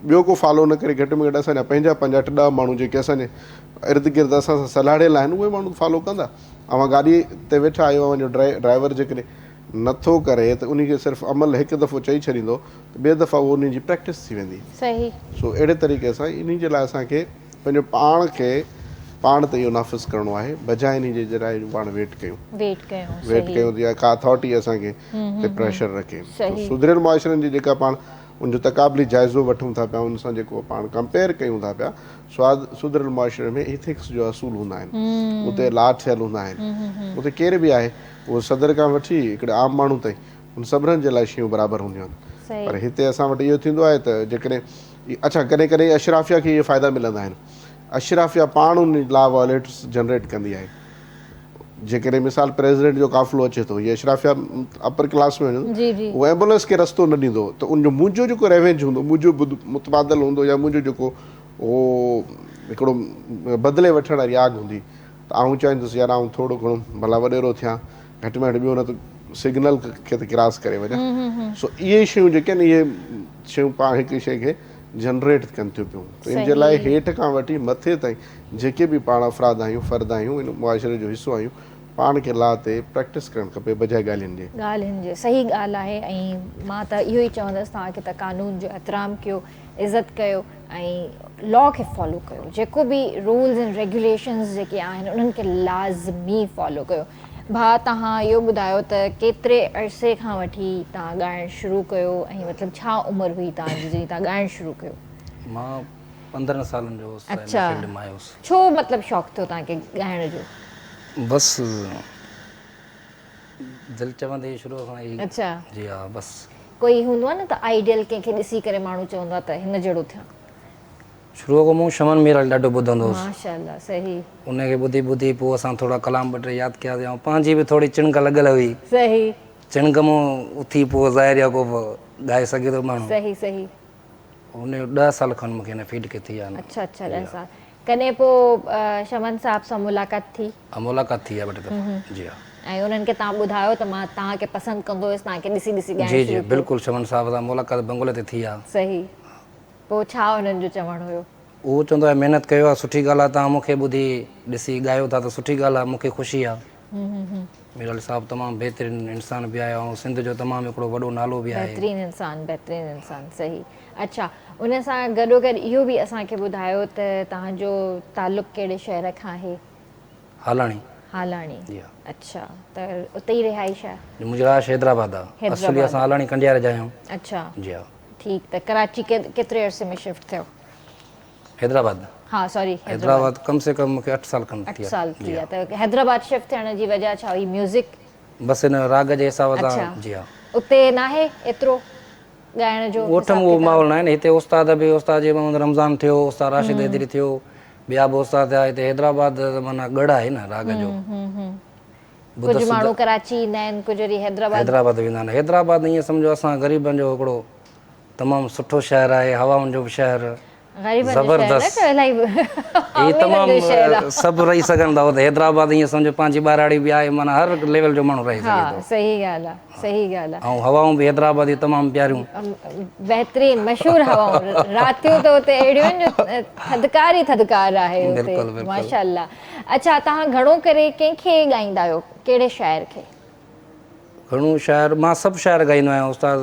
ॿियो को फॉलो न करे घटि में घटि असांजा पंहिंजा 50-60 माण्हू जेके असांजे इर्द गिर्द असां सां सलाहियल आहिनि उहे माण्हू फॉलो कंदा अव्हां गाॾी ते वेठा आहियो अव्हांजो ड्राइवर जेकॾहिं नथो करे त उनखे सिर्फ़ु अमल हिकु दफ़ो चई छॾींदो त ॿिए दफ़ा उहो उन जी प्रैक्टिस थी वेंदी सो अहिड़े तरीक़े सां इन जे लाइ असांखे पंहिंजो पाण खे पाण त इहो नाफ़िज़ करिणो आहे बजाए इन जे लाइ पाण वेट कयूं वेट कयूं वेट सही कयूं या का अथॉरिटी असांखे ते प्रेशर रखे सही। सुधरियल मुआशरनि जी जेका पाण उनजो तक़ाबली जाइज़ो वठूं था पिया उन सां जेको पाण कंपेयर कयूं था पिया सुधरियल मुआशरे में इथिक्स जो असूल हूंदा आहिनि उते ला थियल हूंदा आहिनि उते केर बि आहे उहो सदर खां वठी हिकिड़े आम माण्हू ताईं उन सभिनीनि जे लाइ शयूं बराबरि हूंदियूं आहिनि सही पर हिते असां वटि इहो थींदो आहे त जेकॾहिं अच्छा कॾहिं कॾहिं अशराफिया खे इहे फ़ाइदा मिलंदा आहिनि अशराफिया पाण उन लॉ वायलेट्स जनरेट कंदी आहे जेकॾहिं मिसाल प्रेसिडेंट जो काफ़िलो अचे थो ये अशराफिया अपर क्लास में वञो जी जी उहो एम्बुलेंस खे रस्तो न ॾींदो त उनजो मुंहिंजो जेको रेवेंज हूंदो मुंहिंजो मुतबादल हूंदो या मुंहिंजो जेको उहो हिकिड़ो बदिले वठण वारी आग हूंदी त आउं चाहींदुसि यार आउं थोरो घणो भला वॾेरो थियां घटि में घटि ॿियो न त सिग्नल खे त क्रॉस करे वञा सो इहे शयूं जेके आहिनि इहे शयूं पाण हिकु शइ खे जनरेट कनि थियूं पियूं त इन जे लाइ हेठि खां वठी मथे ताईं जेके बि पाण अफ़राद आहियूं फ़र्द आहियूं इन मुआशरे जो हिसो आहियूं पाण खे ला ते प्रैक्टिस करणु खपे बजाए ॻाल्हियुनि जे सही ॻाल्हि आहे ऐं मां त इहो ई चवंदसि तव्हांखे त कानून जो एतिराम कयो इज़त कयो ऐं लॉ खे फॉलो कयो जेको बि रूल्स एंड रेगुलेशन्स जेके आहिनि उन्हनि खे लाज़मी फॉलो कयो भाउ तव्हां इहो ॿुधायो त केतिरे अरसे खां वठी तव्हां ॻाइणु शुरू कयो ऐं मतिलबु छा उमिरि हुई तव्हांजी जॾहिं तव्हां ॻाइणु शुरू कयो मां 15 सालनि जो हुउसि अच्छा फील्ड में आयो हुउसि छो मतिलबु शौक़ु थियो तव्हांखे ॻाइण जो बसि दिलि चवंदे शुरू खां ई अच्छा जी हा बसि कोई हूंदो आहे न त आइडियल कंहिंखे ॾिसी करे माण्हू चवंदो आहे त हिन जहिड़ो थियां शुरूअ खां मूं शमन मीराल ॾाढो ॿुधंदो हुउसि माशाल्लाह सही उनखे ॿुधी ॿुधी पोइ असां थोरा कलाम 2 टे यादि कयासीं ऐं पंहिंजी बि थोरी चिणक लॻल हुई सही चिणक मां उथी पोइ ज़ाहिर आहे को ॻाए सघे थो माण्हू सही सही उन 10 साल खनि मूंखे हिन फील्ड खे थी आहे अच्छा अच्छा 10 साल कॾहिं पोइ शमन साहब सां मुलाक़ात थी मुलाक़ात थी आहे 2 टे दफ़ा जी हा ऐं उन्हनि खे तव्हां ॿुधायो त मां तव्हांखे पसंदि कंदो हुयुसि तव्हांखे ॾिसी ॾिसी ॻाइणु जी शुरू जी कयो। बिल्कुलु शमन साहब सां मुलाक़ात बंगले ते थी आहे सही पोइ छा हुननि जो चवणु हुयो उहो चवंदो आहे महिनत कयो आहे सुठी ॻाल्हि आहे तव्हां मूंखे ॿुधी ॾिसी ॻायो था त सुठी ॻाल्हि आहे मूंखे ख़ुशी आहे मीराल साहब तमामु बहितरीनु इंसान बि आहे ऐं सिंध जो तमामु हिकिड़ो वॾो नालो बि आहे बहितरीनु इंसान सही अच्छा उन सां गॾोगॾु इहो बि असांखे ॿुधायो त तव्हांजो तालुक़ु कहिड़े शहर खां आहे हालाणी हालाणी जी हा अच्छा त उते ई रिहाइश आहे मुंहिंजी राश हैदराबाद आहे असली असां हालाणी कंडियार जा आहियूं अच्छा जी हा ठीकु त कराची केतिरे अरसे में शिफ्ट थियो हैदराबाद हाँ सॉरी हैदराबाद कम से कम मूंखे 8 साल खनि 8 साल थी विया त हैदराबाद शिफ्ट थियण जी वजह छा हुई म्यूज़िक बसि हिन राग जे हिसाब अच्छा सां जी हा उते नाहे एतिरो ॻाइण जो ॻोठ में उहो माहौल न आहे न हिते उस्ताद बि उस्ताद जे रमज़ान थियो उस्ताद राशिद हैदरी थियो ॿिया बि उस्ताद थिया हिते हैदराबाद माना गढ़ आहे न राग जो कुझु माण्हू कराची ईंदा आहिनि कुझु वरी हैदराबाद वेंदा आहिनि हैदराबाद ईअं सम्झो असां ग़रीबनि जो हिकिड़ो तमामु सुठो शहर आहे हवाउनि जो बि शहर ज़बरदस्त ही तमामु सभु रही सघनि था हुते हैदराबाद ईअं सम्झो पंहिंजी ॿाराड़ी बि आहे माना हर लेवल जो माण्हू रही सघे थो सही ॻाल्हि आहे सही ॻाल्हि आहे ऐं हवाऊं बि हैदराबाद जी तमामु प्यारियूं बहितरीनु मशहूरु हवाऊं रातियूं त हुते अहिड़ियूं आहिनि जो थधिकार ई थधिकार आहे हुते माशाल्लाह अच्छा तव्हां घणो करे कंहिंखे ॻाईंदा आहियो कहिड़े शाइर खे घणो शाइर मां सभु शाइर ॻाईंदो आहियां उस्ताद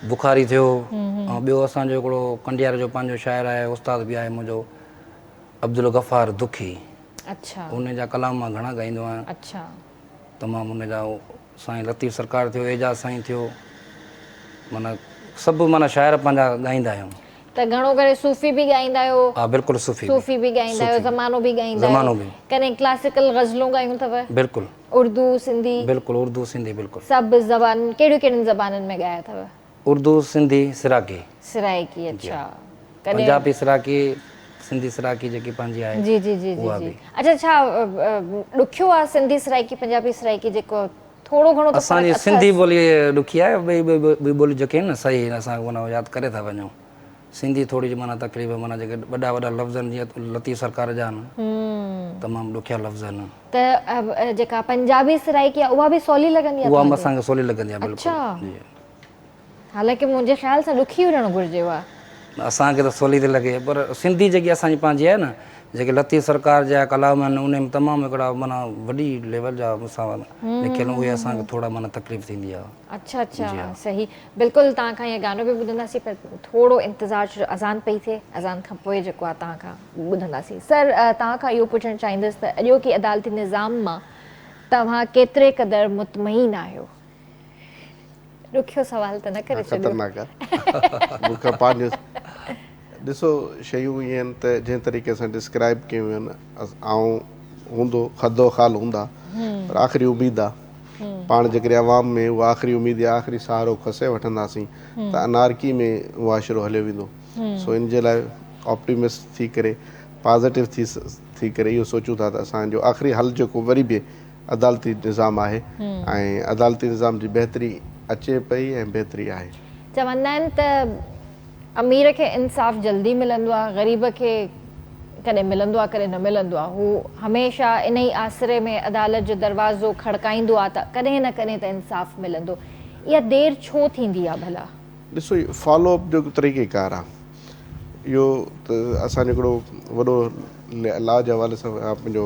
बुखारी थियो ऐं ॿियो असांजो हिकिड़ो कंडियार जो पंहिंजो शाइर आहे उस्ताद बि आहे मुंहिंजो अब्दुल गफ़ार दुखी अच्छा उन जा कलाम मां घणा ॻाईंदो आहियां अच्छा तमामु उन जा साईं लतीफ़ सरकार थियो एजाज़ साईं थियो माना सभु माना शाइर पंहिंजा ॻाईंदा आहियूं त घणो करे सूफ़ी बि ॻाईंदा आहियो हा बिल्कुलु सूफ़ी बि ॻाईंदा आहियो ज़मानो बि ॻाईंदा आहियो कॾहिं क्लासिकल ग़ज़लूं ॻायूं अथव बिल्कुलु उर्दू सिंधी बिल्कुलु उर्दू सिंधी बिल्कुलु सभु ज़बान कहिड़ियूं कहिड़ियुनि ज़बाननि में ॻाया अथव उर्दू सिंधी सिराकी सिराइकी अच्छा पंजाबी सिराकी सिंधी सिराकी जेकी पंहिंजी आहे जी जी जी जी अच्छा छा ॾुखियो आहे सिंधी सिराइकी पंजाबी सिराइकी जेको थोरो घणो असांजी सिंधी ॿोली ॾुखी आहे ॿई ॿोली जेके आहिनि न सही असां माना यादि करे था वञूं सिंधी थोरी माना तकलीफ़ माना जेके वॾा वॾा लफ़्ज़ आहिनि जीअं लतीफ़ सरकार जा आहिनि तमामु ॾुखिया लफ़्ज़ आहिनि त जेका पंजाबी सिराइकी आहे उहा बि सवली लॻंदी आहे उहा असांखे सवली लॻंदी आहे बिल्कुलु हालांकि मुंहिंजे ख़्याल सां ॾुखी हुजणु घुरिजे उहा असांखे त सवली थी लॻे, पर सिंधी जेकी असांजी पंहिंजी आहे न, जेके लतीफ़ सरकार जा कलाम आहिनि उन में तमामु हिकिड़ा माना वॾी लेवल जा मूंसां लिखियल उहे असांखे थोरा माना तकलीफ़ थींदी आहे। अच्छा अच्छा, सही, बिल्कुलु तव्हां खां इहो गानो बि ॿुधंदासीं, पर थोरो इंतज़ारु छो अज़ान पई थिए, अज़ान खां पोइ जेको आहे तव्हां खां ॿुधंदासीं। सर, तव्हां खां इहो पुछणु चाहींदुसि त अॼोकी अदालती निज़ाम मां तव्हां केतिरे क़दुरु मुतमइन आहियो? ॾुखियो सवाल त न करे छॾियो। ख़तरनाक आहे मूंखां पंहिंजो ॾिसो, शयूं ईअं आहिनि त जंहिं तरीक़े सां डिस्क्राइब कयूं आहिनि, ऐं हूंदो खदो ख़ाल हूंदा, पर आख़िरी उमेदु आहे पाण जेकॾहिं अवाम में उहा आख़िरी उमेदु या आख़िरी सहारो खसे वठंदासीं त अनारकी में मुआशिरो हलियो वेंदो। सो इन जे लाइ ऑप्टिमिस्ट थी करे, पॉज़िटिव थी करे इहो सोचूं था त असांजो आख़िरी हल जेको वरी बि अदालती निज़ाम आहे, ऐं अदालती निज़ाम जी बहितरी अचे पई ऐं बहितरी आहे। चवंदा आहिनि त अमीर खे इंसाफ़ जल्दी मिलंदो आहे, ग़रीब खे कॾहिं मिलंदो आहे कॾहिं न मिलंदो आहे। हू हमेशह इन ई आसिरे में अदालत जो दरवाज़ो खड़काईंदो आहे त कॾहिं न कॾहिं त इंसाफ़ मिलंदो। इहा देरि छो थींदी आहे भला? ॾिसो, इहो फॉलोअप जो तरीक़ेकार आहे। इहो त असांजो हिकिड़ो वॾो लॉ जे हवाले सां पंहिंजो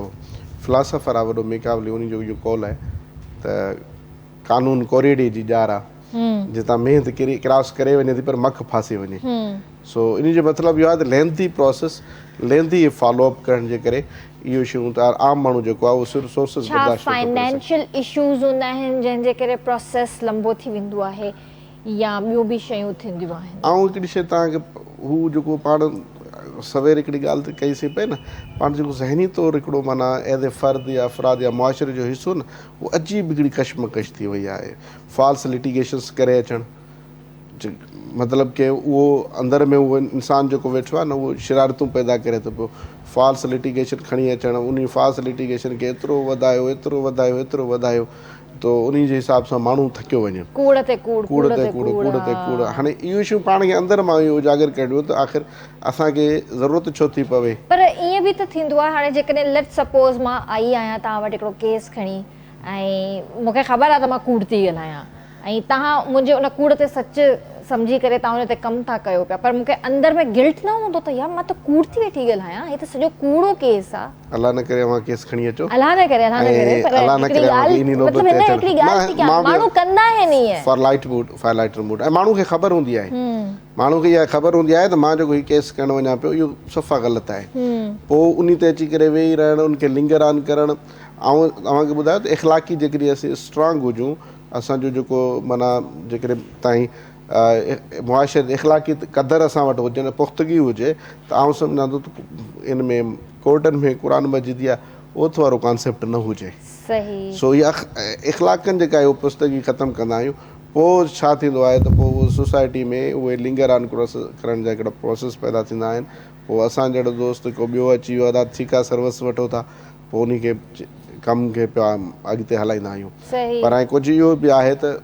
फिलासफ़र आहे वॾो मेकावली, उन जो इहो कॉल आहे त कानून कोरेडे जी ॼार आहे, जितां मेंहं किरी क्रॉस करे वञे थी पर मख फासे वञे। सो इन जो मतिलबु इहो आहे त लेंथी प्रोसेस, लेंथी फॉलोअप करण जे करे इहो शयूं त आम माण्हू जेको आहे उहो सोर्सिस बर्दाश्त करे। फाइनेंशियल इश्यूज़ हूंदा आहिनि जंहिंजे करे प्रोसेस लंबो थी वेंदो आहे, या ॿियूं बि शयूं थींदियूं आहिनि? ऐं हिकिड़ी शइ तव्हांखे हू जेको पाण सवेर हिकिड़ी ॻाल्हि त कईसीं पई न, पाण जेको ज़हनी तौरु हिकिड़ो माना एज़ ए फ़र्द या अफ़राद या मुआशिरे जो हिसो न, उहो अजीब हिकिड़ी कशमकश थी वई आहे। फॉल्स लिटिगेशन्स करे अचणु, मतिलबु की उहो अंदरि में उहो इंसानु जेको वेठो आहे न, उहो शरारतूं पैदा करे थो पियो। फॉल्स लिटिगेशन खणी अचणु, उन फॉल्स लिटिगेशन खे एतिरो वधायो एतिरो वधायो एतिरो वधायो त उन जे हिसाब सां माण्हू थकियो वञे, कूड़ ते कूड़, कूड़ ते कूड़, कूड़ ते कूड़। हाणे इहो शयूं पाण खे अंदरि मां इहो उजागर करणियूं त आख़िर असांखे ज़रूरत छो थी पवे। पर ईअं बि त थींदो आहे, हाणे जेकॾहिं लेट सपोज़ मां आई आहियां तव्हां वटि हिकिड़ो केस खणी, ऐं मूंखे ख़बर आहे त मां कूड़ थी ॻाल्हायां, ऐं तव्हां मुंहिंजे उन कूड़ ते सच सम्झी करे तव्हां उन ते कमु था कयो पिया, पर मूंखे अंदरि में गिल्ट न हूंदो त यार मां त कूड़ थी वेठी ॻाल्हायां, हीअ त सॼो कूड़ो केस आहे। अलाह न करे मां केस खणी अचो, अलाह न करे, अलाह न करे, पर हिकिड़ी ॻाल्हि मतिलबु हिन हिकिड़ी ॻाल्हि थी कयां, माण्हू कंदा आहिनि ईअं फॉर लाइटर मूड, ऐं माण्हू खे ख़बर हूंदी आहे, माण्हू खे इहा ख़बर हूंदी आहे त मां जेको हीउ केस करणु वञा पियो इहो सफ़ा ग़लति आहे। पोइ उन ते अची करे वेही रहणु, उनखे लिंगर ऑन करणु। ऐं तव्हांखे ॿुधायो त इख़लाक़ी जेकॾहिं असीं स्ट्रॉन्ग हुजूं, असांजो जेको माना जेकॾहिं ताईं मुआशिरे इख़लाक़ी क़दर असां वटि हुजनि, पुख़्तगी हुजे, त आउं सम्झां थो त इन में कोर्टनि में क़ुर मजीद या ओथ वारो कॉन्सेप्ट न हुजे। सही। सो इहा इख़लाक़नि जेका आहे उहा पुख़्तगी ख़तमु कंदा आहियूं। पोइ छा थींदो आहे त पोइ उहो सोसाइटी में उहे लिंगर ऑन करण जा हिकिड़ा प्रोसेस पैदा थींदा आहिनि। पोइ असां जहिड़ो दोस्त को ॿियो अची वियो आहे, ठीकु आहे सर्विस वठो था, पोइ उन खे कम खे पिया अॻिते हलाईंदा आहियूं। पर ऐं कुझु इहो बि आहे त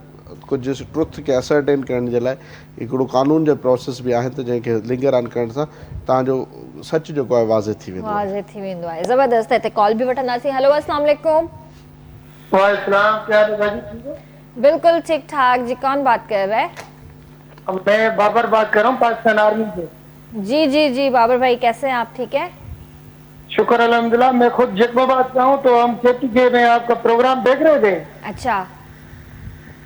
कुझु ट्रुथ खे असरटेन करण जे लाइ हिकिड़ो कानून जो प्रोसेस बि आहे त जंहिंखे लिंगर ऑन करण सां तव्हांजो सच जेको आहे वाज़े थी वेंदो आहे। ज़बरदस्त। हिते कॉल बि वठंदासीं। हेलो, अस्सलाम वालेकुम। वालेकुम, क्या हाल? बिल्कुल ठीक ठाक जी। कौन बात कर रहा है? मैं बाबर बात कर रहा हूँ, पाकिस्तान आर्मी से। जी जी जी बाबर भाई, कैसे हैं आप? ठीक है, शुक्र अल्हम्दुलिल्लाह। मैं खुद जैकबाबाद का हूँ, तो हम खेती के में आपका प्रोग्राम देख रहे थे। अच्छा।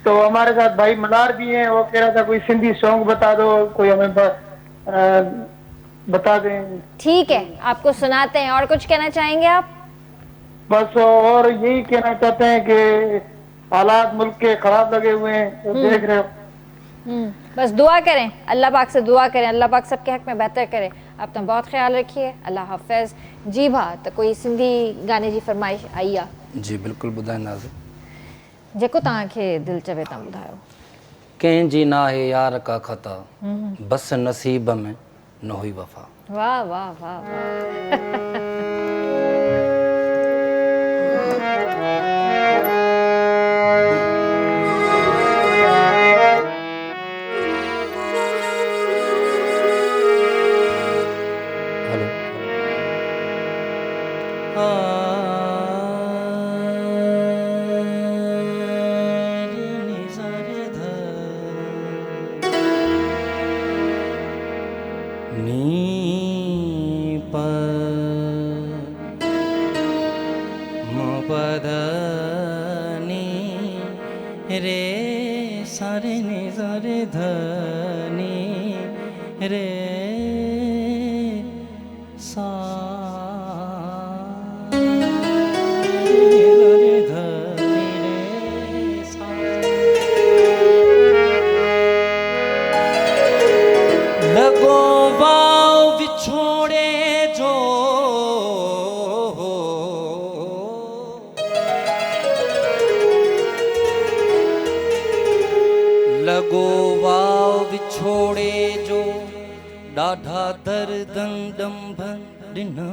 तो हमारे साथ भाई मनार भी हैं, वो कह रहा था कोई सिंधी सॉन्ग बता दो, कोई हमें बता दें। ठीक है, आपको सुनाते हैं। और कुछ कहना चाहेंगे आप? बस और यही कहना चाहते हैं कि हालात मुल्क के खराब लगे हुए हैं, तो देख रहे हो। बस दुआ करें, अल्लाह पाक से दुआ करें, अल्लाह पाक सबके हक में बेहतर करे। अपना बहुत ख्याल रखिए, अल्लाह हाफ़िज़। जी भा, तो कोई सिंधी गाने जी फरमाइश आई आहे? जी बिल्कुलु ॿुधाईंदासीं, जेको तव्हांखे दिलि चवे तव्हां ॿुधायो। कंहिंजी नाहे यार का ख़ता, बस नसीब में न हुई वफ़ा। वाह वाह वाह वाह। रे धनी रे सा रे धनी रे सा। लगो वाव बिछोड़े जो लगो वाव विछोड़े जो ॾाढा दर्दन डंभ ॾिना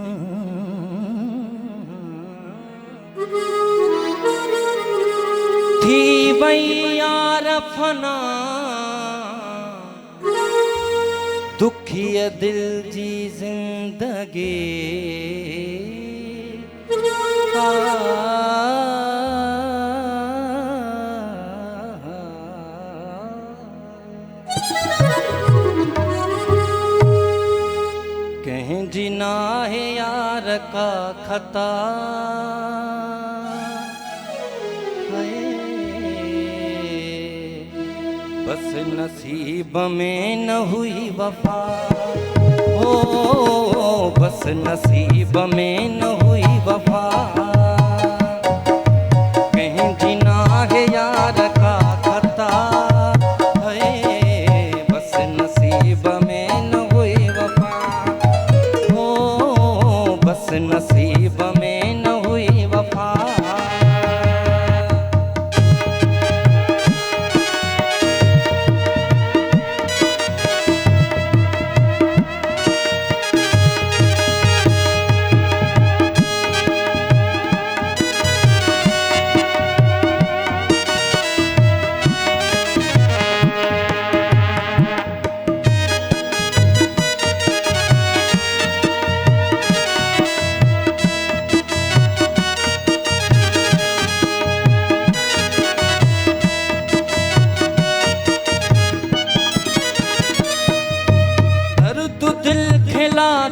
थी वई यार फना दुखिया दिल जी जिंदगी कहीं जिना है यार का खता है बस नसीब में न हुई वफा हो बस नसीब में न हुई वफा कहीं जिना है यार का खता है बस नसीब में न हुई वफा बस नसीब में न हुई वफा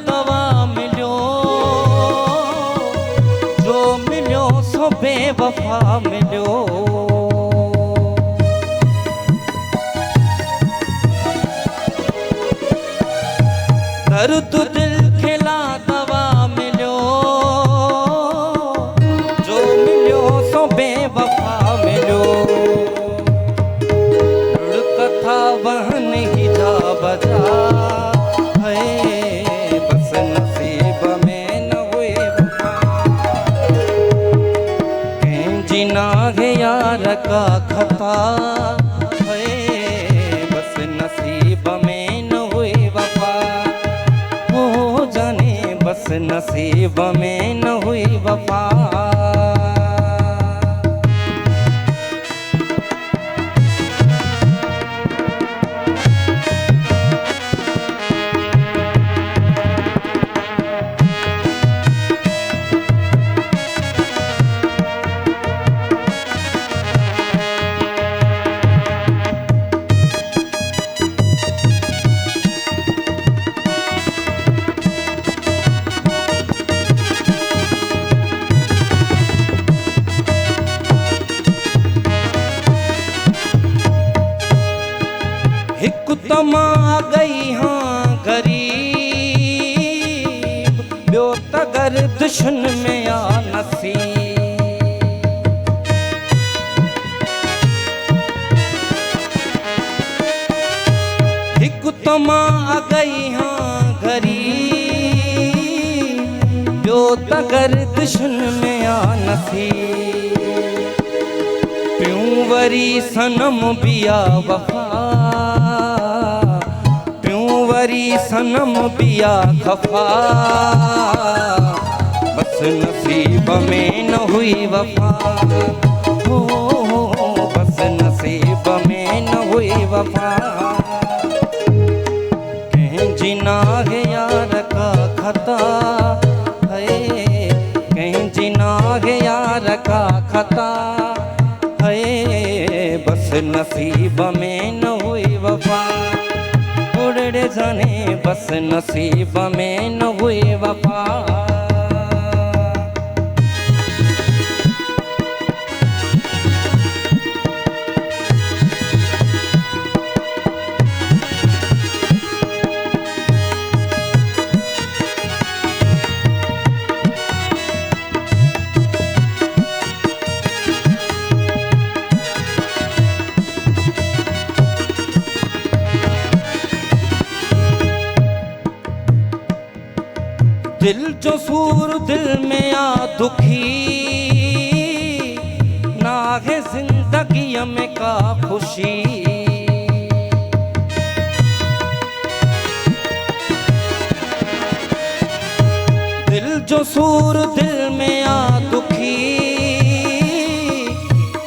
दवा मिलो जो मिलो सो बेवफा मिलो दर्द दिल खिला दवा मिलो जो मिलो सो बेवफा मिलो कथा वहन ही जा बजा यार का खता है बस नसीब में न हुई वफा हो जाने बस नसीब में न हुई वफा तमा गई हाँ गरीब ॿियो तगर दुश्मन में आ नसीब हिकु तमा गई हाँ गरीब ॿियो तगर दुश्मन में आ नसीब पियूं वरी सनम बिया वफा वरी सनम बिया खफा बस नसीब में न हुई वफा हो बस नसीब में न हुई वफा कहीं जिना है यार का खता है कहीं जिना है यार का खता है बस नसीब में न हुई वफा उड़े जाने बस नसीब में न हुई वफा दिल जो सूर दिल में आ दुखी, ना है जिंदगी में का खुशी। दिल जो सूर दिल में आ दुखी,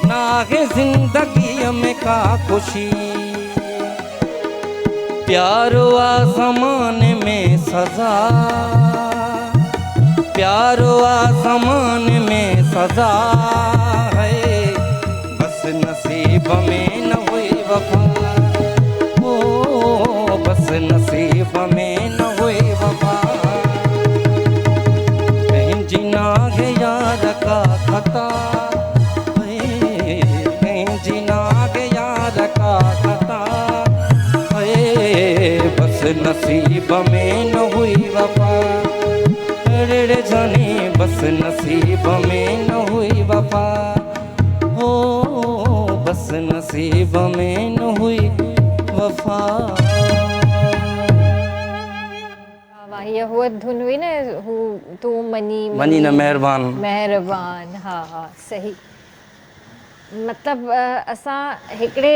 ना है जिंदगी में का खुशी। प्यार वा ज़माने में सजा, प्यार वा ज़माने में सजा है, बस नसीब में न हुई वफा। ओ बस नसीब में न हुई वफा। कहीं जीना है यार का खता, कहीं जीना है यार का खता, बस नसीब में न हुई वफा। रे जाने बस नसीब में न हुई वफा। हो बस नसीब में न हुई वफा। वाह, ये हुआ धुन हुई ना, तू मनी मनी न मेहरबान। मेहरबान, हाँ हाँ सही। मतलब असां हिकिड़े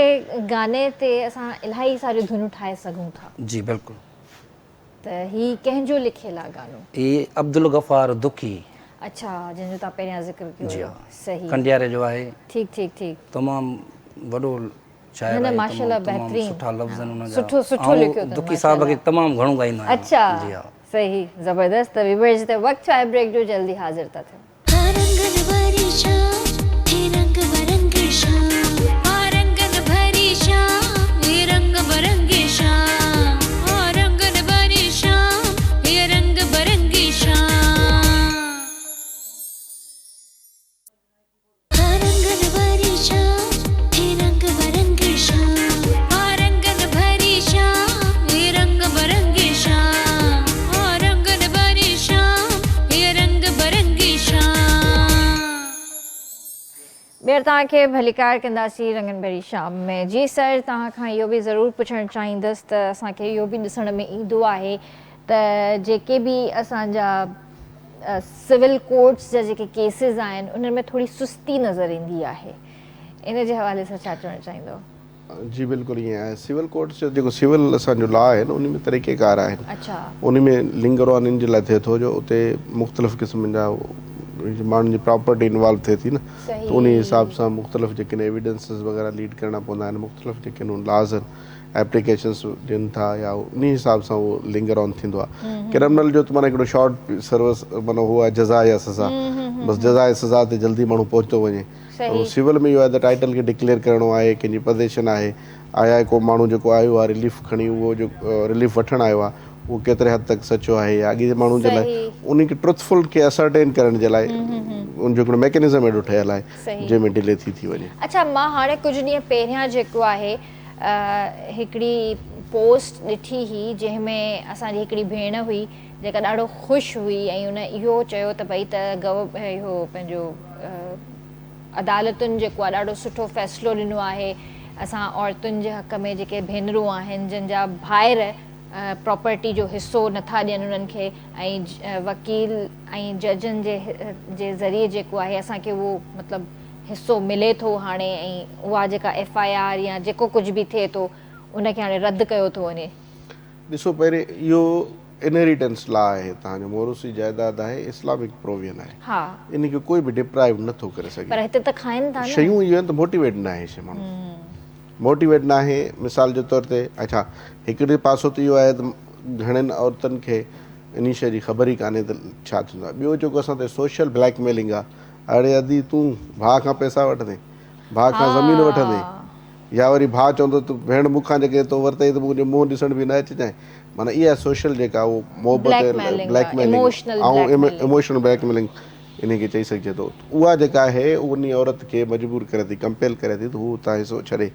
गाने ते असां इलाही सारियूं धुनूं ठाहे सघूं था। जी बिल्कुलु। त ही कंहिंजो लिखियल आहे गानो? ये अब्दुल गफ़ार दुखी। अच्छा, जंहिंजो तव्हां पहिरियां ज़िक्र कयो। जी हाँ। सही। कंडियारे जो आहे। ठीक ठीक ठीक। तमामु वॾो शाइर न आहे। माशाल्लाह तमामु बहितरीन। सुठा लफ़्ज़ आहिनि हुनजा। सुठो सुठो लिखियो अथनि दुखी साहब खे तमामु घणो गाईंदा आहिनि। अच्छा जी हाँ। सही, ज़बरदस्त। त विवर्स ते वक़्तु आहे ब्रेक जो, जल्दी हाज़िर था थियूं। ॿीहर तव्हांखे भलीकार कंदासीं रंगन भरी शाम में। जी सर, तव्हां खां इहो बि ज़रूरु पुछणु चाहींदसि त असांखे इहो बि ॾिसण में ईंदो आहे त जेके बि असांजा सिविल कोर्ट्स जा जेके केसिस आहिनि उन्हनि में थोरी सुस्ती नज़र ईंदी आहे। इन जे हवाले सां छा चवणु चाहींदो? जी बिल्कुलु ईअं आहे। सिविल कोर्ट्स जो जेको सिविल असांजो लॉ आहे न, उन में तरीक़ेकार आहिनि। अच्छा। उन में लिंगर वारनि जे लाइ थिए थो जो उते मुख़्तलिफ़ क़िस्मनि जा माण्हुनि जी प्रॉपर्टी इन्वॉल्व थिए थी न, त उन हिसाब सां मुख़्तलिफ़ जेके एविडेंसिस वग़ैरह लीड करणा पवंदा आहिनि, मुख़्तलिफ़ जेके लॉज़ आहिनि, एप्लीकेशन्स ॾियनि था, या उन हिसाब सां उहो लिंगर ऑन थींदो आहे। क्रिमिनल जो त माना हिकिड़ो शॉर्ट सर्विस माना उहो आहे जज़ा या सज़ा, बसि जज़ा या सज़ा ते जल्दी माण्हू पहुची वञे। ऐं सिविल में इहो आहे त टाइटल खे डिक्लेयर करिणो आहे, कंहिंजी पोज़ीशन आहे, आया को माण्हू जेको आयो आहे रिलीफ खणी, उहो जो रिलीफ वठणु आयो आहे उहो केतिरे हद तक सचो आहे, या अॻे माण्हू जे लाइ उन खे ट्रुथफुल खे असरटेन करण जे लाइ उनजो हिकिड़ो मैकेनिज़म एॾो ठहियलु आहे जंहिंमें डिले थी वञे। अच्छा, मां हाणे कुझु ॾींहं पहिरियां जेको आहे हिकिड़ी पोस्ट ॾिठी हुई जंहिंमें असांजी हिकिड़ी भेण हुई जेका ॾाढो ख़ुशि हुई ऐं उन इहो चयो त भई त इहो पंहिंजो अदालतुनि जेको आहे ॾाढो सुठो फ़ैसिलो ॾिनो आहे। असां औरतुनि जे हक़ में जेके भेनरूं आहिनि जंहिंजा भाइर प्रॉपर्टी जो हिसो नथा ॾियनि उन्हनि खे, ऐं वकील ऐं जजनि जे ज़रिए जेको आहे असांखे उहो मतिलबु हिसो मिले थो हाणे, ऐं उहा जेका FIR या जेको कुझु बि थिए थो उनखे हाणे रद्द कयो थो वञे। ॾिसो, पहिरीं इहो इनहेरिटेंस लॉ आहे, तव्हांजो मोरूसी जाइदाद आहे, इस्लामिक प्रोविजन आहे। हा, इन खे कोई बि डिप्राइव नथो करे सघे। पर हिते त खाइनि था शयूं इहो आहिनि त मोटिवेट न आहे शइ, माण्हू मोटिवेट न आहे। मिसाल जे तौर ते अच्छा हिकिड़े पासो त इहो आहे त घणनि औरतुनि खे इन शइ जी ख़बर ई कान्हे त छा थींदो आहे। ॿियो जेको असां ते सोशल ब्लैकमेलिंग आहे, अड़े अदी तूं भाउ खां पैसा वठंदे, भाउ खां ज़मीन वठंदे, या वरी भाउ चवंदो त भेण मूंखां जेके तो वरितई त मुंहिंजो मुंहुं ॾिसण बि न अचिजांइ। माना इहा सोशल जेका उहो मोहबत ब्लैकमेलिंग ऐं इमोशनल ब्लैकमेलिंग इन खे चई सघिजे थो। उहा जेका आहे उन औरत खे मजबूर करे थी, कंपेल करे थी त हू हुतां हिसो छॾे।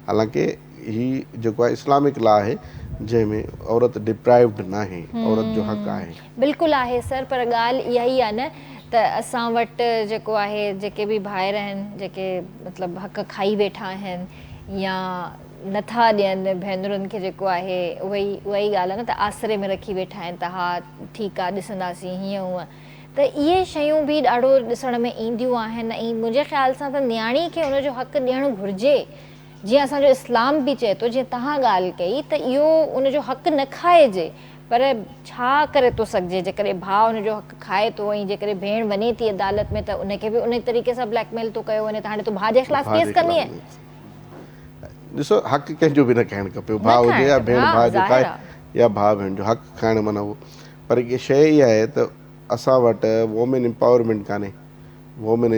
हालांकि ही जेको आहे इस्लामिक लॉ आहे जंहिंमें औरत डिप्राइव्ड न आहे, औरत जो हक़ आहे। बिल्कुलु आहे सर, पर ॻाल्हि इहा ई आहे न त असां वटि जेको आहे जेके बि भाइर आहिनि जेके मतिलबु हक़ खाई वेठा आहिनि या नथा ॾियनि भेनरुनि खे जेको आहे उहा ई ॻाल्हि आहे न, त आसरे में रखी वेठा आहिनि त हा ठीकु आहे ॾिसंदासीं हीअं हूअं, त इहे शयूं बि ॾाढो ॾिसण में ईंदियूं आहिनि। ऐं मुंहिंजे ख़्याल सां त न्याणी खे हुनजो हक़ु ॾियणु घुरिजे, जीअं असांजो इस्लाम बि चए थो, जीअं तव्हां ॻाल्हि कई त इहो उनजो हक़ु न खाइजे, पर छा करे थो सघिजे जेकॾहिं भाउ हुनजो हक़ु खाए थो ऐं जेकॾहिं भेण वञे थी अदालत में त उनखे बि उन तरीक़े सां ब्लैकमेल थो कयो वञे, त हाणे तूं भाउ जे ख़िलाफ़ केस कंदीअ? ॾिसो हक़ु कंहिंजो बि न खाइणु खपे, भाउ हुजे या भेण भाउ जो खाए या भाउ भेण जो हक़ु खाइणु माना उहो, पर इहा शइ इहा आहे त असां वटि वोमेन एम्पावरमेंट कान्हे, वोमेन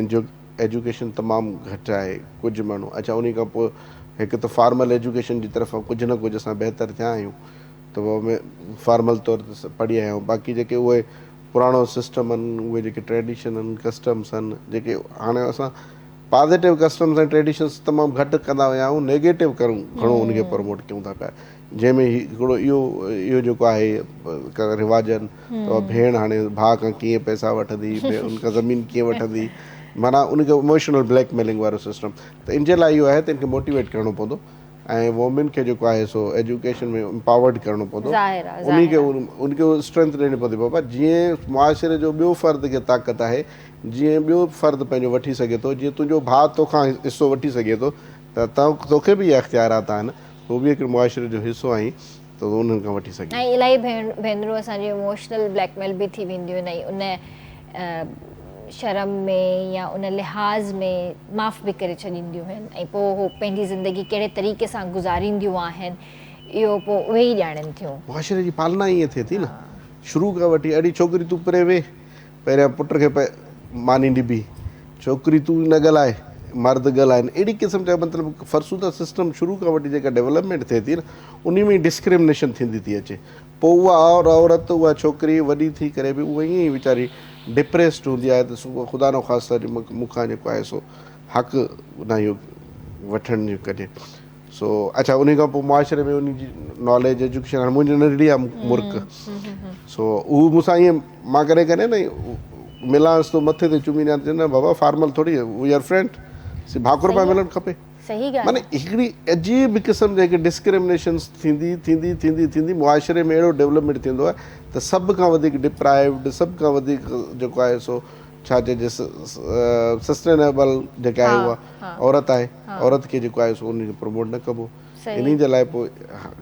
एजुकेशन तमामु घटि आहे। कुझु माण्हू अच्छा उन खां पोइ हिकु त फॉर्मल एजुकेशन जी तरफ़ कुझु न कुझु असां बहितर थिया आहियूं, त वो फॉर्मल तौर ते पढ़ी आया आहियूं, बाक़ी जेके उहे पुराणो सिस्टम आहिनि, उहे जेके ट्रेडिशन आहिनि, कस्टम्स आहिनि, जेके हाणे असां पॉज़िटिव कस्टम्स ऐं ट्रेडिशन्स तमामु घटि कंदा विया आहियूं, नेगेटिव करूं घणो उनखे प्रमोट कयूं था पिया, जंहिंमें हिकिड़ो इहो जेको आहे रिवाज आहिनि त भेण हाणे भाउ खां कीअं पैसा वठंदी, उनखां ज़मीन कीअं वठंदी, माना उनखे इमोशनल ब्लैकमेलिंग वारो सिस्टम, त इन जे लाइ इहो आहे त इनखे मोटिवेट करिणो पवंदो ऐं वोमेन खे जेको आहे सो एजुकेशन में एम्पावर्ड करिणो पवंदो, उनखे स्ट्रेंथ ॾियणी पवंदी। बाबा जीअं मुआशिरे जो ॿियो फ़र्द खे ताक़त आहे, जीअं ॿियो फ़र्द पंहिंजो वठी सघे थो, जीअं तुंहिंजो भाउ तोखां हिसो वठी सघे थो, त तोखे बि इहे इख़्तियारात आहिनि, तूं बि हिकिड़े मुआशिरे जो हिसो आहीं, त उन्हनि खां वठी सघे। ऐं इलाही भेनरूं असांजी इमोशनल ब्लैकमेल बि थी वेंदियूं आहिनि, ऐं उन शर्म में या उन लिहाज़ में माफ़ बि करे छॾींदियूं आहिनि, ऐं पोइ उहो पंहिंजी ज़िंदगी कहिड़े तरीक़े सां गुज़ारींदियूं आहिनि, इहो पोइ उहे ई ॼाणनि थियूं। मुआशिरे जी पालना ईअं थिए थी न, शुरू खां वठी अहिड़ी छोकिरी तूं परे वेह, पहिरियां पुट खे मानी ॾिबी, छोकिरी तूं न ॻाल्हाए, मर्द ॻाल्हाइनि, अहिड़ी क़िस्म जा मतिलबु फरसूदा सिस्टम शुरू खां वठी जेका डेवलपमेंट थिए थी न, उन में ई डिस्क्रिमिनेशन थींदी थी अचे। पोइ उहा औरत उहा छोकिरी वॾी थी करे बि उहा ईअं ई वीचारी डिप्रेस्ड हूंदी आहे, त सुबुह ख़ुदा न ख़ासिता मूंखां जेको आहे सो हक़ु न इहो वठण जो कजे सो। अच्छा उन खां पोइ मुआशिरे में उन जी नॉलेज एजुकेशन, हाणे मुंहिंजी नंढड़ी आहे मुर्क, सो उहो मूंसां ईअं मां करे करे न मिलांसि थो मथे ते चुमी ॾियां, न बाबा फॉर्मल थोरी वी आर फ्रेंड, भाकुर पिया मिलणु खपे। माना हिकिड़ी अजीब क़िस्म जेके डिस्क्रिमिनेशन्स थींदी थींदी थींदी थींदी मुआशिरे में अहिड़ो डेवलपमेंट थींदो आहे त सभ खां वधीक डिप्राइव्ड, सभ खां वधीक जेको आहे सो छा चइजे सस्टेनेबल जेका आहे उहा औरत आहे, औरत खे जेको आहे सो उनखे प्रमोट न कबो। इन जे लाइ पोइ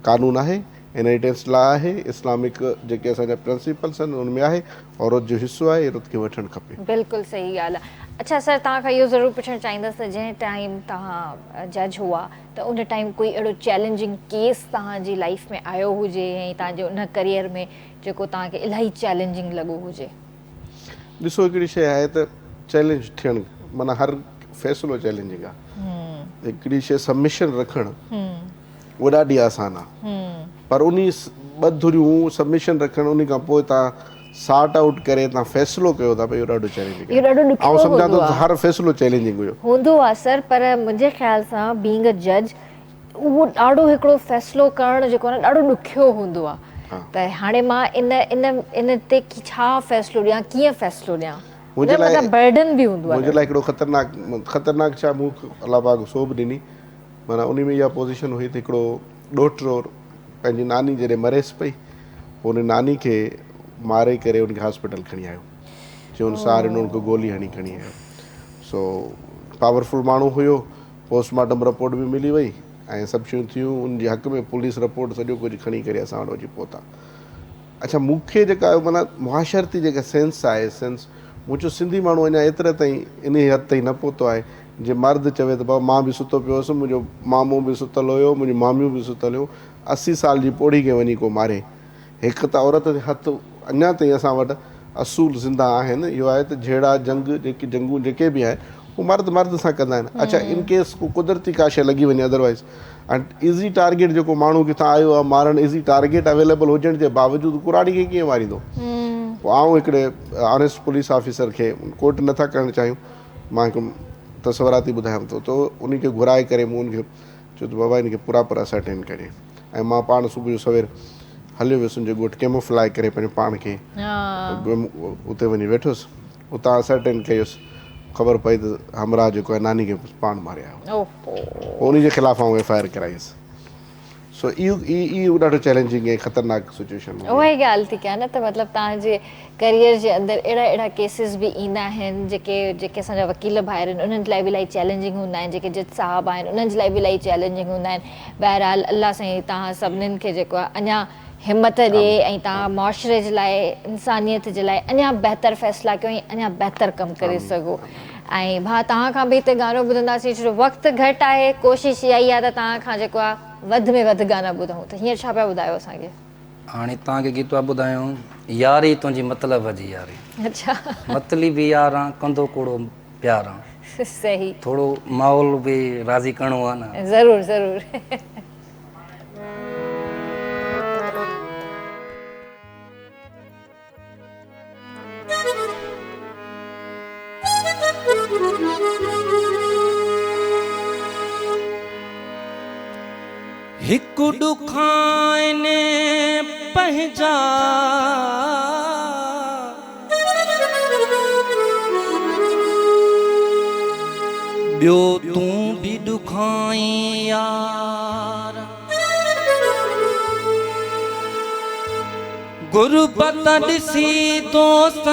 कानून आहे, इनहेरिटेंस लॉ आहे, इस्लामिक जेके असांजा प्रिंसिपल्स आहिनि उनमें आहे, औरत जो हिसो आहे, औरत खे वठणु खपे। बिल्कुलु सही ॻाल्हि आहे। अच्छा सर, तव्हांखां इहो ज़रूरु पुछणु चाहींदसि त जंहिं टाइम तव्हां जज हुआ त उन टाइम कोई अहिड़ो चैलेंजिंग केस तव्हांजी लाइफ में आयो हुजे ऐं तव्हांजे उन करियर में जेको तव्हांखे इलाही चैलेंजिंग लॻो हुजे? ॾिसो हिकिड़ी शइ आहे त चैलेंज थियणु माना हर फ़ैसिलो चैलेंजिंग आहे, हिकिड़ी शइ सबमिशन रखणु उहा ॾाढी आसान आहे, पर उन ॿ धुरियूं सबमिशन रखणु उन खां पोइ तव्हां सॉर्ट आउट करे तव्हां फ़ैसिलो कयो था, इहो ॾाढो चैलेंजिंग आहे। ऐं सम्झां थो हर फ़ैसिलो चैलेंजिंग हुयो हूंदो आहे सर, पर मुंहिंजे ख़्याल सां बीइंग अ जज उहो ॾाढो हिकिड़ो फ़ैसिलो करणु जेको आहे न ॾाढो ॾुखियो हूंदो आहे। त हाणे मां इन इन इन ते छा फ़ैसिलो ॾियां, कीअं फ़ैसिलो ॾियां? मुंहिंजे लाइ बर्डन बि हूंदो आहे। मुंहिंजे लाइ हिकिड़ो ख़तरनाक छा मूं अलाह पाक सोभ ॾिनी, माना उन में इहा पोज़ीशन हुई त हिकिड़ो ॾोहिटो पंहिंजी नानी जॾहिं मरेसि पई, पोइ उन नानी खे मारे करे उनखे हॉस्पिटल खणी आयो, चयो सार उनखे गोली हणी खणी आयो। सो पावरफुल माण्हू हुयो, पोस्टमार्टम रिपोर्ट बि मिली वई ऐं सभु शयूं थियूं उनजे हक़ में, पुलिस रिपोर्ट सॼो कुझु खणी करे असां वटि अची पहुता। अच्छा मूंखे जेका माना मुआशरती जेका सेंस आहे, सेंस मूं चयो सिंधी माण्हू अञा एतिरे ताईं इन हद ताईं न पहुतो आहे, जे मर्द चवे त बाबा मां बि सुतो पियो हुउसि, मुंहिंजो मामो बि सुतल हुयो, मुंहिंजी मामियूं बि सुतल हुयूं, 80 साल जी पौड़ी खे वञी को मारे। हिकु त औरत जे हथु अञा ताईं असां वटि असूल ज़िंदा आहिनि, इहो आहे त जहिड़ा जंगूं जेके बि आहे उहे मर्द सां कंदा आहिनि। अच्छा इन केस को कुदरती का शइ लॻी वञे अदरवाइज़ ऐं ईज़ी टारगेट जेको माण्हू किथां आयो आहे मारणु, ईज़ी टारगेट अवेलेबल हुजण जे बावजूदि कुराड़ी खे कीअं मारींदो? पोइ आउं हिकिड़े ऑनेस्ट पुलिस ऑफिसर खे कोर्ट नथा करणु चाहियूं, मां हिकु तस्वराती ॿुधायांव थो, त उनखे घुराए करे मूं उनखे चयो त बाबा इनखे पूरा सर्टेन करे, ऐं मां पाण सुबुह जो सवेर हलियो वियुसि उनजे ॻोठु कैमोफ्लाए करे पंहिंजे पाण खे उते वञी वेठुसि, उतां सर्टेन कयुसि, ख़बर पई त हमरा जेको आहे नानी खे पाण मारे आयो। पोइ उनजे ख़िलाफ़ु आउं FIR कराईसि। सो इहो ॾाढो चैलेंजिंग ऐं ख़तरनाक सिचुएशन उहा ई ॻाल्हि थी कयां न, त मतिलबु तव्हांजे करियर जे अंदरि अहिड़ा केसिस बि ईंदा आहिनि जेके असांजा वकील भाइर आहिनि, उन्हनि जे लाइ बि इलाही चैलेंजिंग हूंदा आहिनि, जेके जज साहब आहिनि उन्हनि जे लाइ बि इलाही चैलेंजिंग हूंदा आहिनि। बहरहाल अलाह साईं तव्हां सभिनीनि खे जेको आहे अञा हिमत ॾिए ऐं तव्हां मुआशरे जे लाइ, इंसानियत जे लाइ अञा बहितर फ़ैसिला कयो ऐं अञा बहितर कमु करे सघो। ऐं भाउ तव्हां खां बि हिते गानो ॿुधंदासीं, छो वक़्तु घटि आहे, कोशिशि इहा ई आहे त तव्हां खां जेको आहे वधि में वधि गाना ॿुधूं। त हींअर छा पिया ॿुधायो असांखे? हाणे तव्हांखे गीत पिया ॿुधायूं, यारी तुंहिंजी मतिलब जी यारी। अच्छा, मतलबी यार आहे, कंदो कूड़ो प्यार आहे। सही, थोरो माहौल बि राज़ी करिणो आहे न। ज़रूरु ज़रूरु। हिकु ॾुखाइने पंहिंजा ॿियो तूं बि ॾुखाई यार, गुरबत ॾिसी दोस्त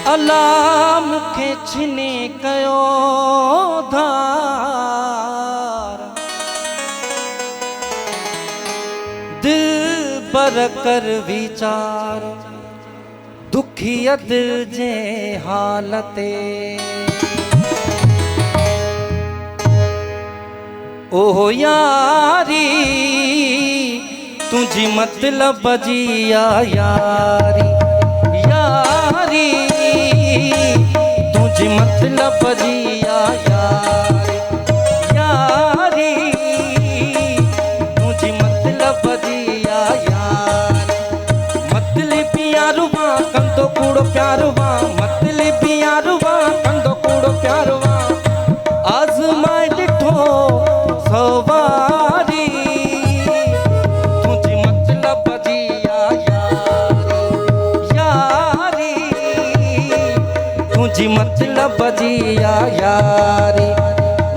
अल्लाह मूंखे छिने कयो धार, दिल बर कर वीचार दुखियत जे हालते। ओ यारी तुझी मतलब जी यारी, यारी तुझी मतलब जी यारी, यारी तुझी मतलब जी यारी। मतलब यारुवा कंदो कूड़ो प्यारुवा, मतलब यारुवा कंदो कूड़ो प्यारुवा, आज़माए ॾिठो सवारी तुझी मतलब जी यारी, यारी तुझी मतलब जी यारी।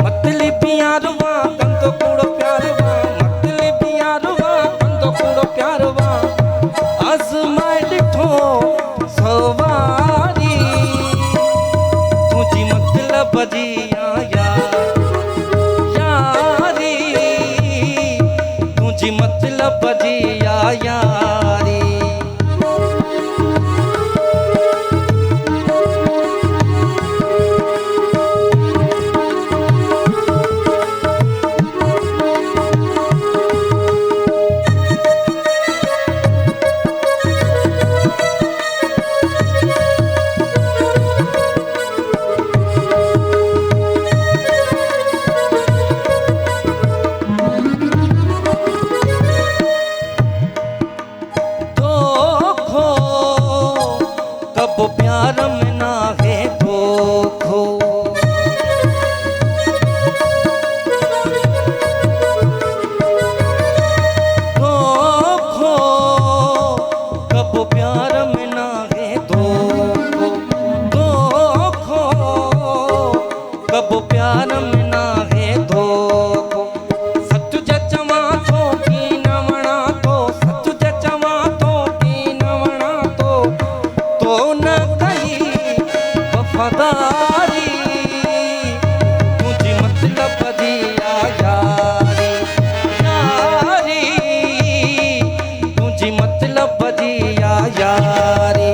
मतलब यारुवा कंदो कूड़ो प्यारुवा, मतलब यारुवा कंदो कूड़ो प्यारुवा, आज़माए ॾिठो सवारी तुझी मतलब जी यारी, तुझी मतलब जी यारी। प्यार में ना है धोखो, धोखो कब प्यार में ना है धोखो, धोखो कब प्यार में ना है धोखो। सच जचवा थो की न वणा तो, सच जचवा थो की न वणा तो न कही वफादारी तुझी मतलब जी यारी, यारी तुझी मतलब जी यारी।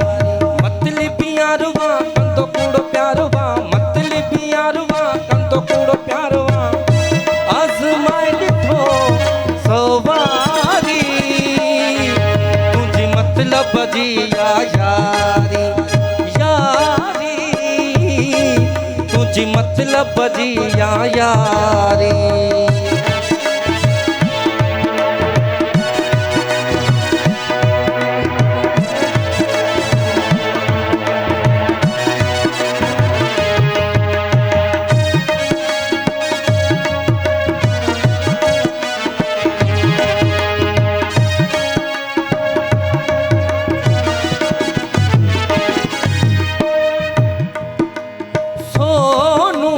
मतलब यारुवा कंदो कूड़ो प्यारुवा, मतलब यारुवा कंदो कूड़ो प्यारुवा, आज़माए ॾिठो सवारी तुझी मतलब जी यारी, यारी तुझी मतलब जी यारी। सोनू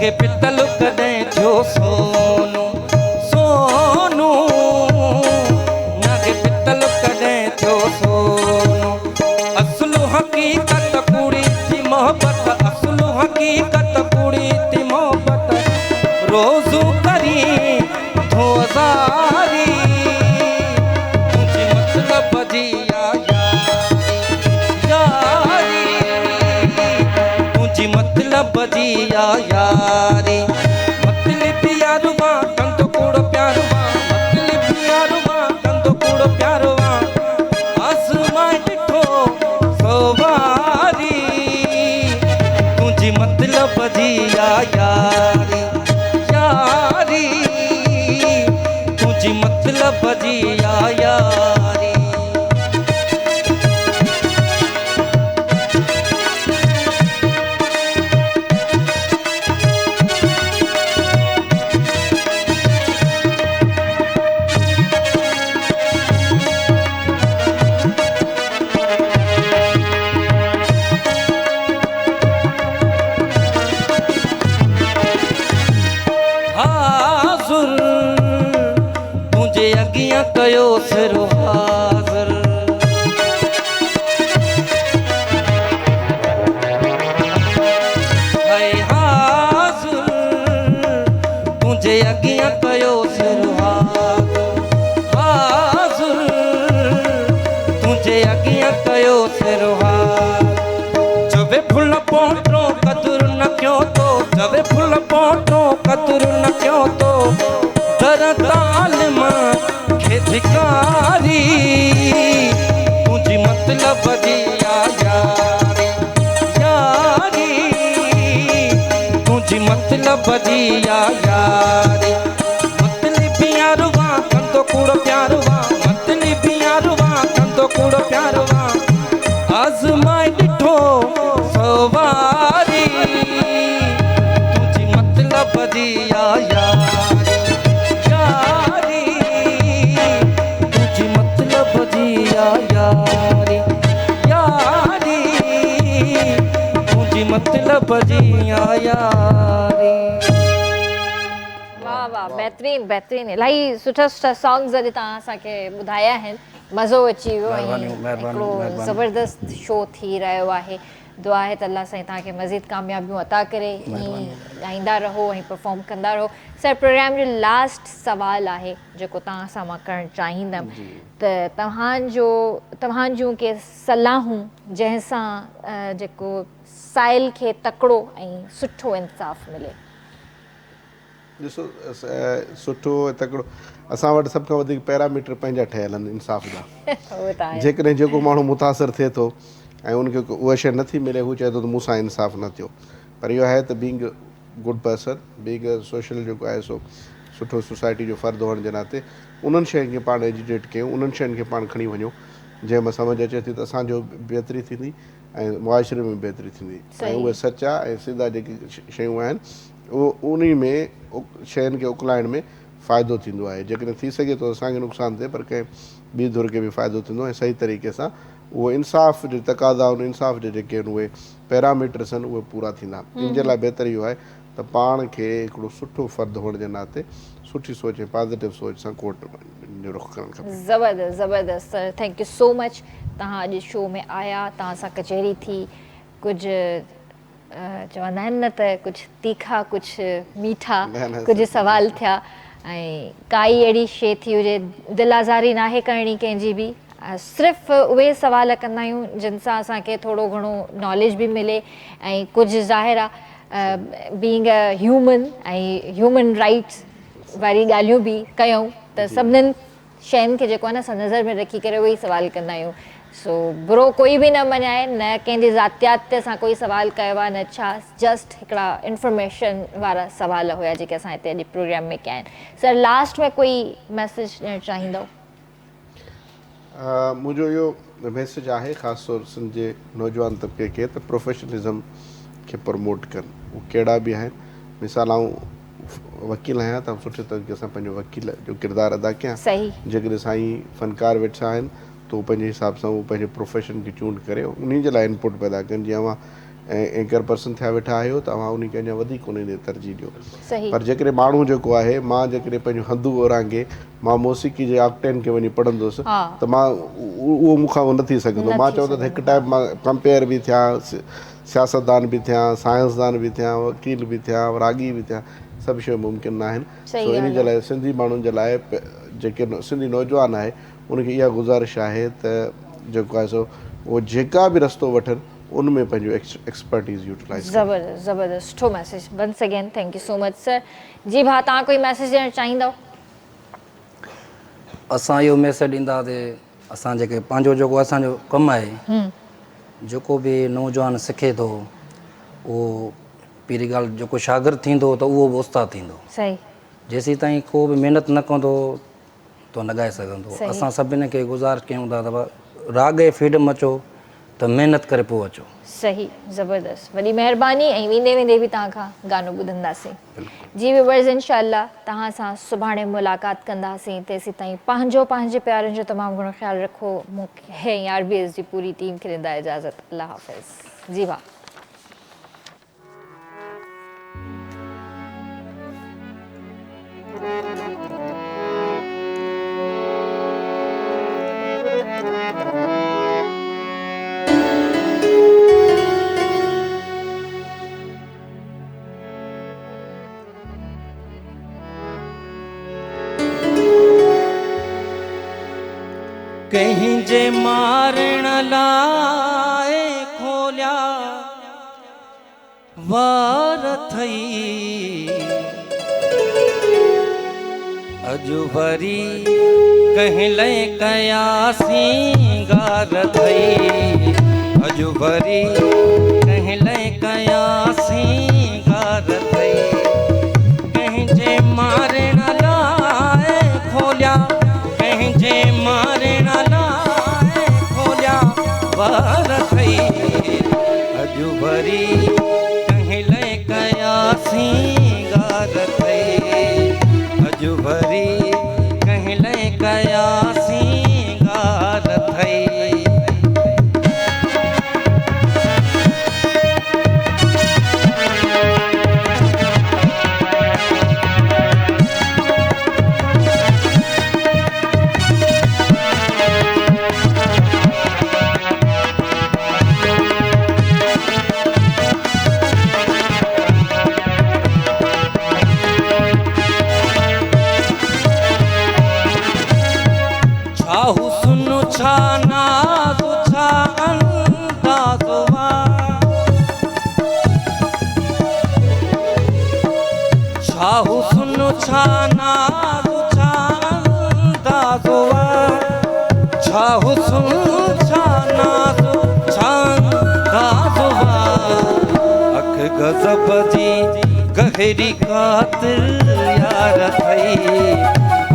लॻे पितल कॾहिं थियो सोनू सोनू लॻे पितल कॾहिं थियो सोनू असुल हक़ीक़त कूड़ी थी मोहबत असुल हक़ीक़त कूड़ी थी मोहबत रोज़ू करी धोज़ारी तुझी मतलब जी यारी तुझी मतलब जी यारी मतलब यारुवा कंदो कूड़ो प्यारुवा मतलब यारुवा कंदो कूड़ो प्यारुवा आसमां ॾिठो सवारी तुझी मतलब जी यारी यारी तुझी मतलब जी यारी कयो सिरो हाज़िर है हाज़िर तुझे अॻियां कयो सिरो हाज़िर तुझे अॻियां कयो सिरो जवे फुल पोटो कदुर न कयो तो जवे फुल पोटो कदुर न कयो तो दर तालिम धिकारी तुझी मतलब जी यारी यारी तुझी मतलब जी यारी मतलब यारुवा कंदो कूड़ो प्यारुवा मतलब यारुवा कंदो कूड़ो प्यारुवा आज़माए ॾिठो सवारी तुझी मतलब जी यारी यारी यारी तुझी मतलब जी यारी वाह वाह बहितरीन बहितरीन इलाही सुठा सुठा सॉन्ग्स अॼु तव्हां असांखे ॿुधाया आहिनि मज़ो अची वियो ऐं हिकिड़ो ज़बरदस्त शो थी रहियो आहे दुआ आहे त अल्लाह साईं तव्हांखे मज़ीद कामयाबियूं अता करे ईअं ॻाईंदा रहो ऐं परफॉर्म कंदा रहो सर प्रोग्राम जो लास्ट सुवालु आहे जेको तव्हां सां मां करणु चाहींदमि त तव्हां जूं के सलाहूं जंहिंसां जेको साइल खे तकिड़ो ऐं सुठो इंसाफ़ मिले ॾिसो सुठो तकिड़ो असां वटि सभ खां वधीक पैरामीटर पंहिंजा ठहियल आहिनि इंसाफ़ जा जेकॾहिं जेको माण्हू मुतासिर थिए थो ऐं उनखे उहा शइ नथी मिले हू चए थो त मूंसां इंसाफ़ न थियो पर इहो आहे त being good person being social जेको आहे सो सुठो सोसाइटी जो फ़र्द हुअण जे नाते उन्हनि शयुनि खे पाण एजुकेट कयूं उन्हनि शयुनि खे पाण खणी वञूं जंहिंमां सम्झ अचे थी त असांजो बहितरी थींदी ऐं मुआशिरे में बहितरी थींदी ऐं उहे सचा ऐं सिधा जेके शयूं आहिनि उहो उन में शयुनि खे उकलाइण में फ़ाइदो थींदो आहे जेकॾहिं थी सघे थो असांखे नुक़सानु थिए पर कंहिं ॿी धुर खे बि फ़ाइदो थींदो ऐं सही तरीक़े सां उहो इंसाफ़ जो तक़ाज़ा उन इंसाफ़ जे जेके आहिनि उहे पैरामीटर्स आहिनि उहे पूरा थींदा इन जे लाइ बहितर इहो आहे त पाण खे हिकिड़ो सुठो फ़र्द हुअण जे नाते सुठी सोच ऐं पॉज़िटिव सोच सां कोर्ट जो रुख़ करणु खपे ज़बरदस्त ज़बरदस्त sir thank you so much तव्हां अॼु शो में आया तव्हां सां कचहरी थी कुझु चवंदा आहिनि न त कुझु तीखा कुझु मीठा कुझु सवाल थिया ऐं काई अहिड़ी शइ थी हुजे दिलि आज़ारी नाहे करणी कंहिंजी बि सिर्फ़ु उहे सवाल कंदा आहियूं जिन सां असांखे थोरो घणो नॉलेज बि मिले ऐं कुझु ज़ाहिर आहे बीइंग अ ह्यूमन ऐं ह्यूमन राइट्स वारी ॻाल्हियूं बि कयूं त सभिनीनि शयुनि खे जेको आहे न असां नज़र में रखी करे उहे ई सवाल कंदा आहियूं सो बुरो कोई बि न मञाए न कंहिंजी ज़ातियात ते असां कोई सवाल कयो आहे न छा जस्ट हिकिड़ा इंफॉर्मेशन वारा सवाल हुया जेके असां हिते अॼु प्रोग्राम में कया आहिनि सर लास्ट में कोई मैसेज ॾियणु चाहींदो मुंहिंजो इहो मैसेज आहे ख़ासि तौर सिंध जे नौजवान तबिके खे त प्रोफेशनलिज़म खे प्रमोट कनि उहे कहिड़ा बि आहिनि मिसाल आऊं वकील आहियां त सुठे तरीक़े सां पंहिंजो वकील जो किरदारु अदा कयां जेकॾहिं साईं फ़नकार वेठा आहिनि त उहो पंहिंजे हिसाब सां उहो पंहिंजे प्रोफेशन खे चूंड करे उन जे लाइ इनपुट पैदा कनि जीअं मां ऐं एंकर पर्सन थिया वेठा आहियो तव्हां उन खे अञा वधीक उन ॾे तरजीह ॾियो। सही पर जेकॾहिं माण्हू जेको आहे मां जेकॾहिं पंहिंजो हंधु ओरांगे मां मौसीक़ी जे ऑक्टेन खे वञी पढ़ंदुसि त मां उहो मूंखां न थी सघंदो। मां चवंदो त हिकु टाइम मां कंपेयर बि थियां, सियासतदान बि थियां, साइंसदान बि थियां, वकील बि थियां, रागी बि थियां, सभु शयूं मुमकिन न आहिनि। सो इन जे लाइ सिंधी माण्हुनि जे लाइ जेके सिंधी नौजवान आहे उनखे इहा गुज़ारिश आहे त जेको आहे सो उहो जेका बि रस्तो वठनि उन में पंहिंजो एक्सपर्टीज़ यूटिलाइज़। ज़बरदस्त ज़बरदस्त, सुठो message once again, thank you so much sir. जी भाउ तव्हां कोई मैसेज ॾियणु चाहींदव? असां इहो मैसेज ॾींदासीं, असां जेके पंहिंजो जेको असांजो कमु आहे, जेको बि नौजवान सिखे थो उहो पहिरीं ॻाल्हि जेको शागिर्दु थींदो त उहो बि उस्तादु थींदो। सही। जेसीं ताईं को बि महिनत न कंदो त न ॻाए सघंदो। असां सभिनी खे गुज़ारिश कयूं था त राग फ्रीडम अचो त महिनत करे पोइ अचो। सही, ज़बरदस्त, वॾी महिरबानी। ऐं वेंदे वेंदे बि तव्हां खां गानो ॿुधंदासीं। जी व्यूअर्स, इंशाअल्लाह तव्हां सां सुभाणे मुलाक़ात कंदासीं। तेसीं ताईं पंहिंजे प्यारनि जो तमामु घणो ख़्यालु रखो। मूंखे RBS जी पूरी टीम खे ॾींदा इजाज़त। अल्लाह हाफ़िज़। जी भाउ। कहीं जे मारण लाइ खोलिया वार थई, अॼु वरी कंहिं लाइ कया सिंगार थई, अॼु वरी कंहिं लाइ कया सिंगार थई। कंहिं जे मारण लाइ खोलिया, कंहिं जे मारण लाइ खोलिया वार थई, अॼु वरी कंहिं लाइ कया सिंगार थई, अॼु वरी कंहिं लाइ कया सिंगार थई। छा नाज़ छा अंदाज़ वा, छा हुस्न छा नाज़ छा अंदाज़ वा, छा हुस्न छा नाज़ छा अंदाज़ वा। अख गज़ब जी गहरी क़ातिल यार थई,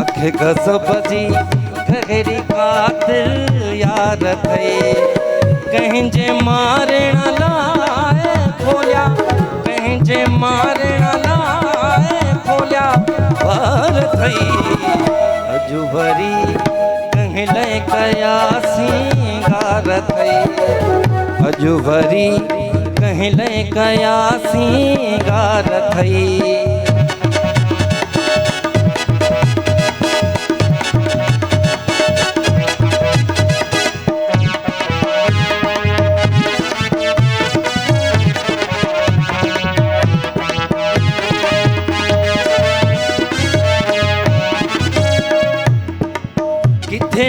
अख गज़ब जी गहरी क़ातिल यार थई। कंहिं जे मारण लाइ खोलिया, कंहिं जे मारण लाइ खोलिया वार थई, अॼु वरी कंहिं लाइ कया सिंगार थई, अॼु वरी कंहिं लाइ कया सिंगार थई।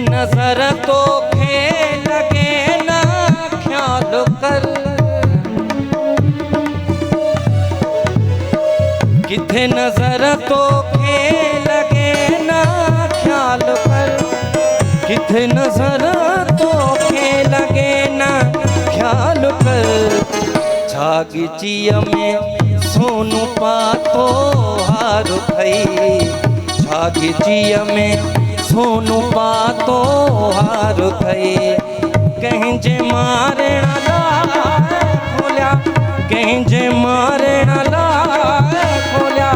नजर तो खे लगे ना ख्याल कर, किथे नजर तो खे लगे ना ख्याल कर, किथे नजर तो खे लगे ना ख्याल कर। छागीचीअ में सोनू पातो हार थई, छागीचीअ में सोनू पातो हार थई। कंहिं जे मारण लाइ खोलिया, कंहिं जे मारण लाइ खोलिया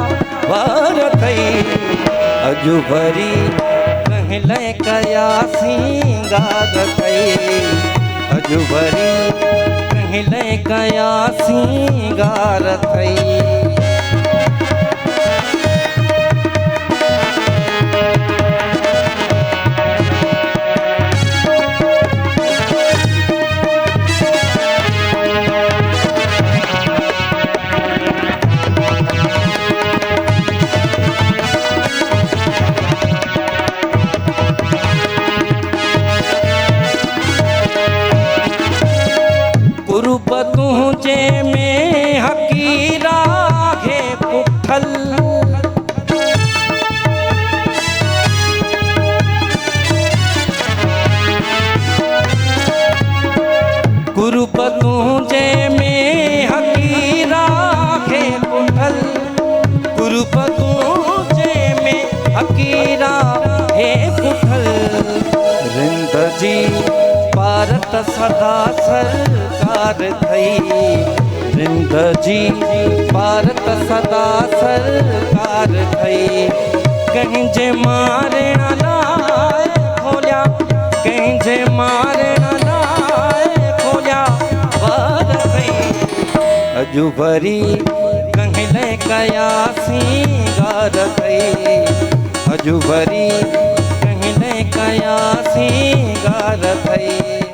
वार थई, अॼु वरी कंहिं लाइ कया सिंगार थई, अॼु वरी कहिले कया सिंगार थई। कुरूप तुझे में हकीरा है पुठल, कुरूप तुझे में हकीरा है पुठल, कुरूप तुझे में हकीरा है पुठल। रिंद जी भारत सदा सरकार थई, रिंद जी भारत सदा सरकार थई। कंहिंजे मारण लाइ खोलिया, कंहिंजे मारण लाइ खोलिया वार थई। अॼु वरी कंहिं कया सिंगार थई, अॼु वरी कंहिं कया सिंगार थई।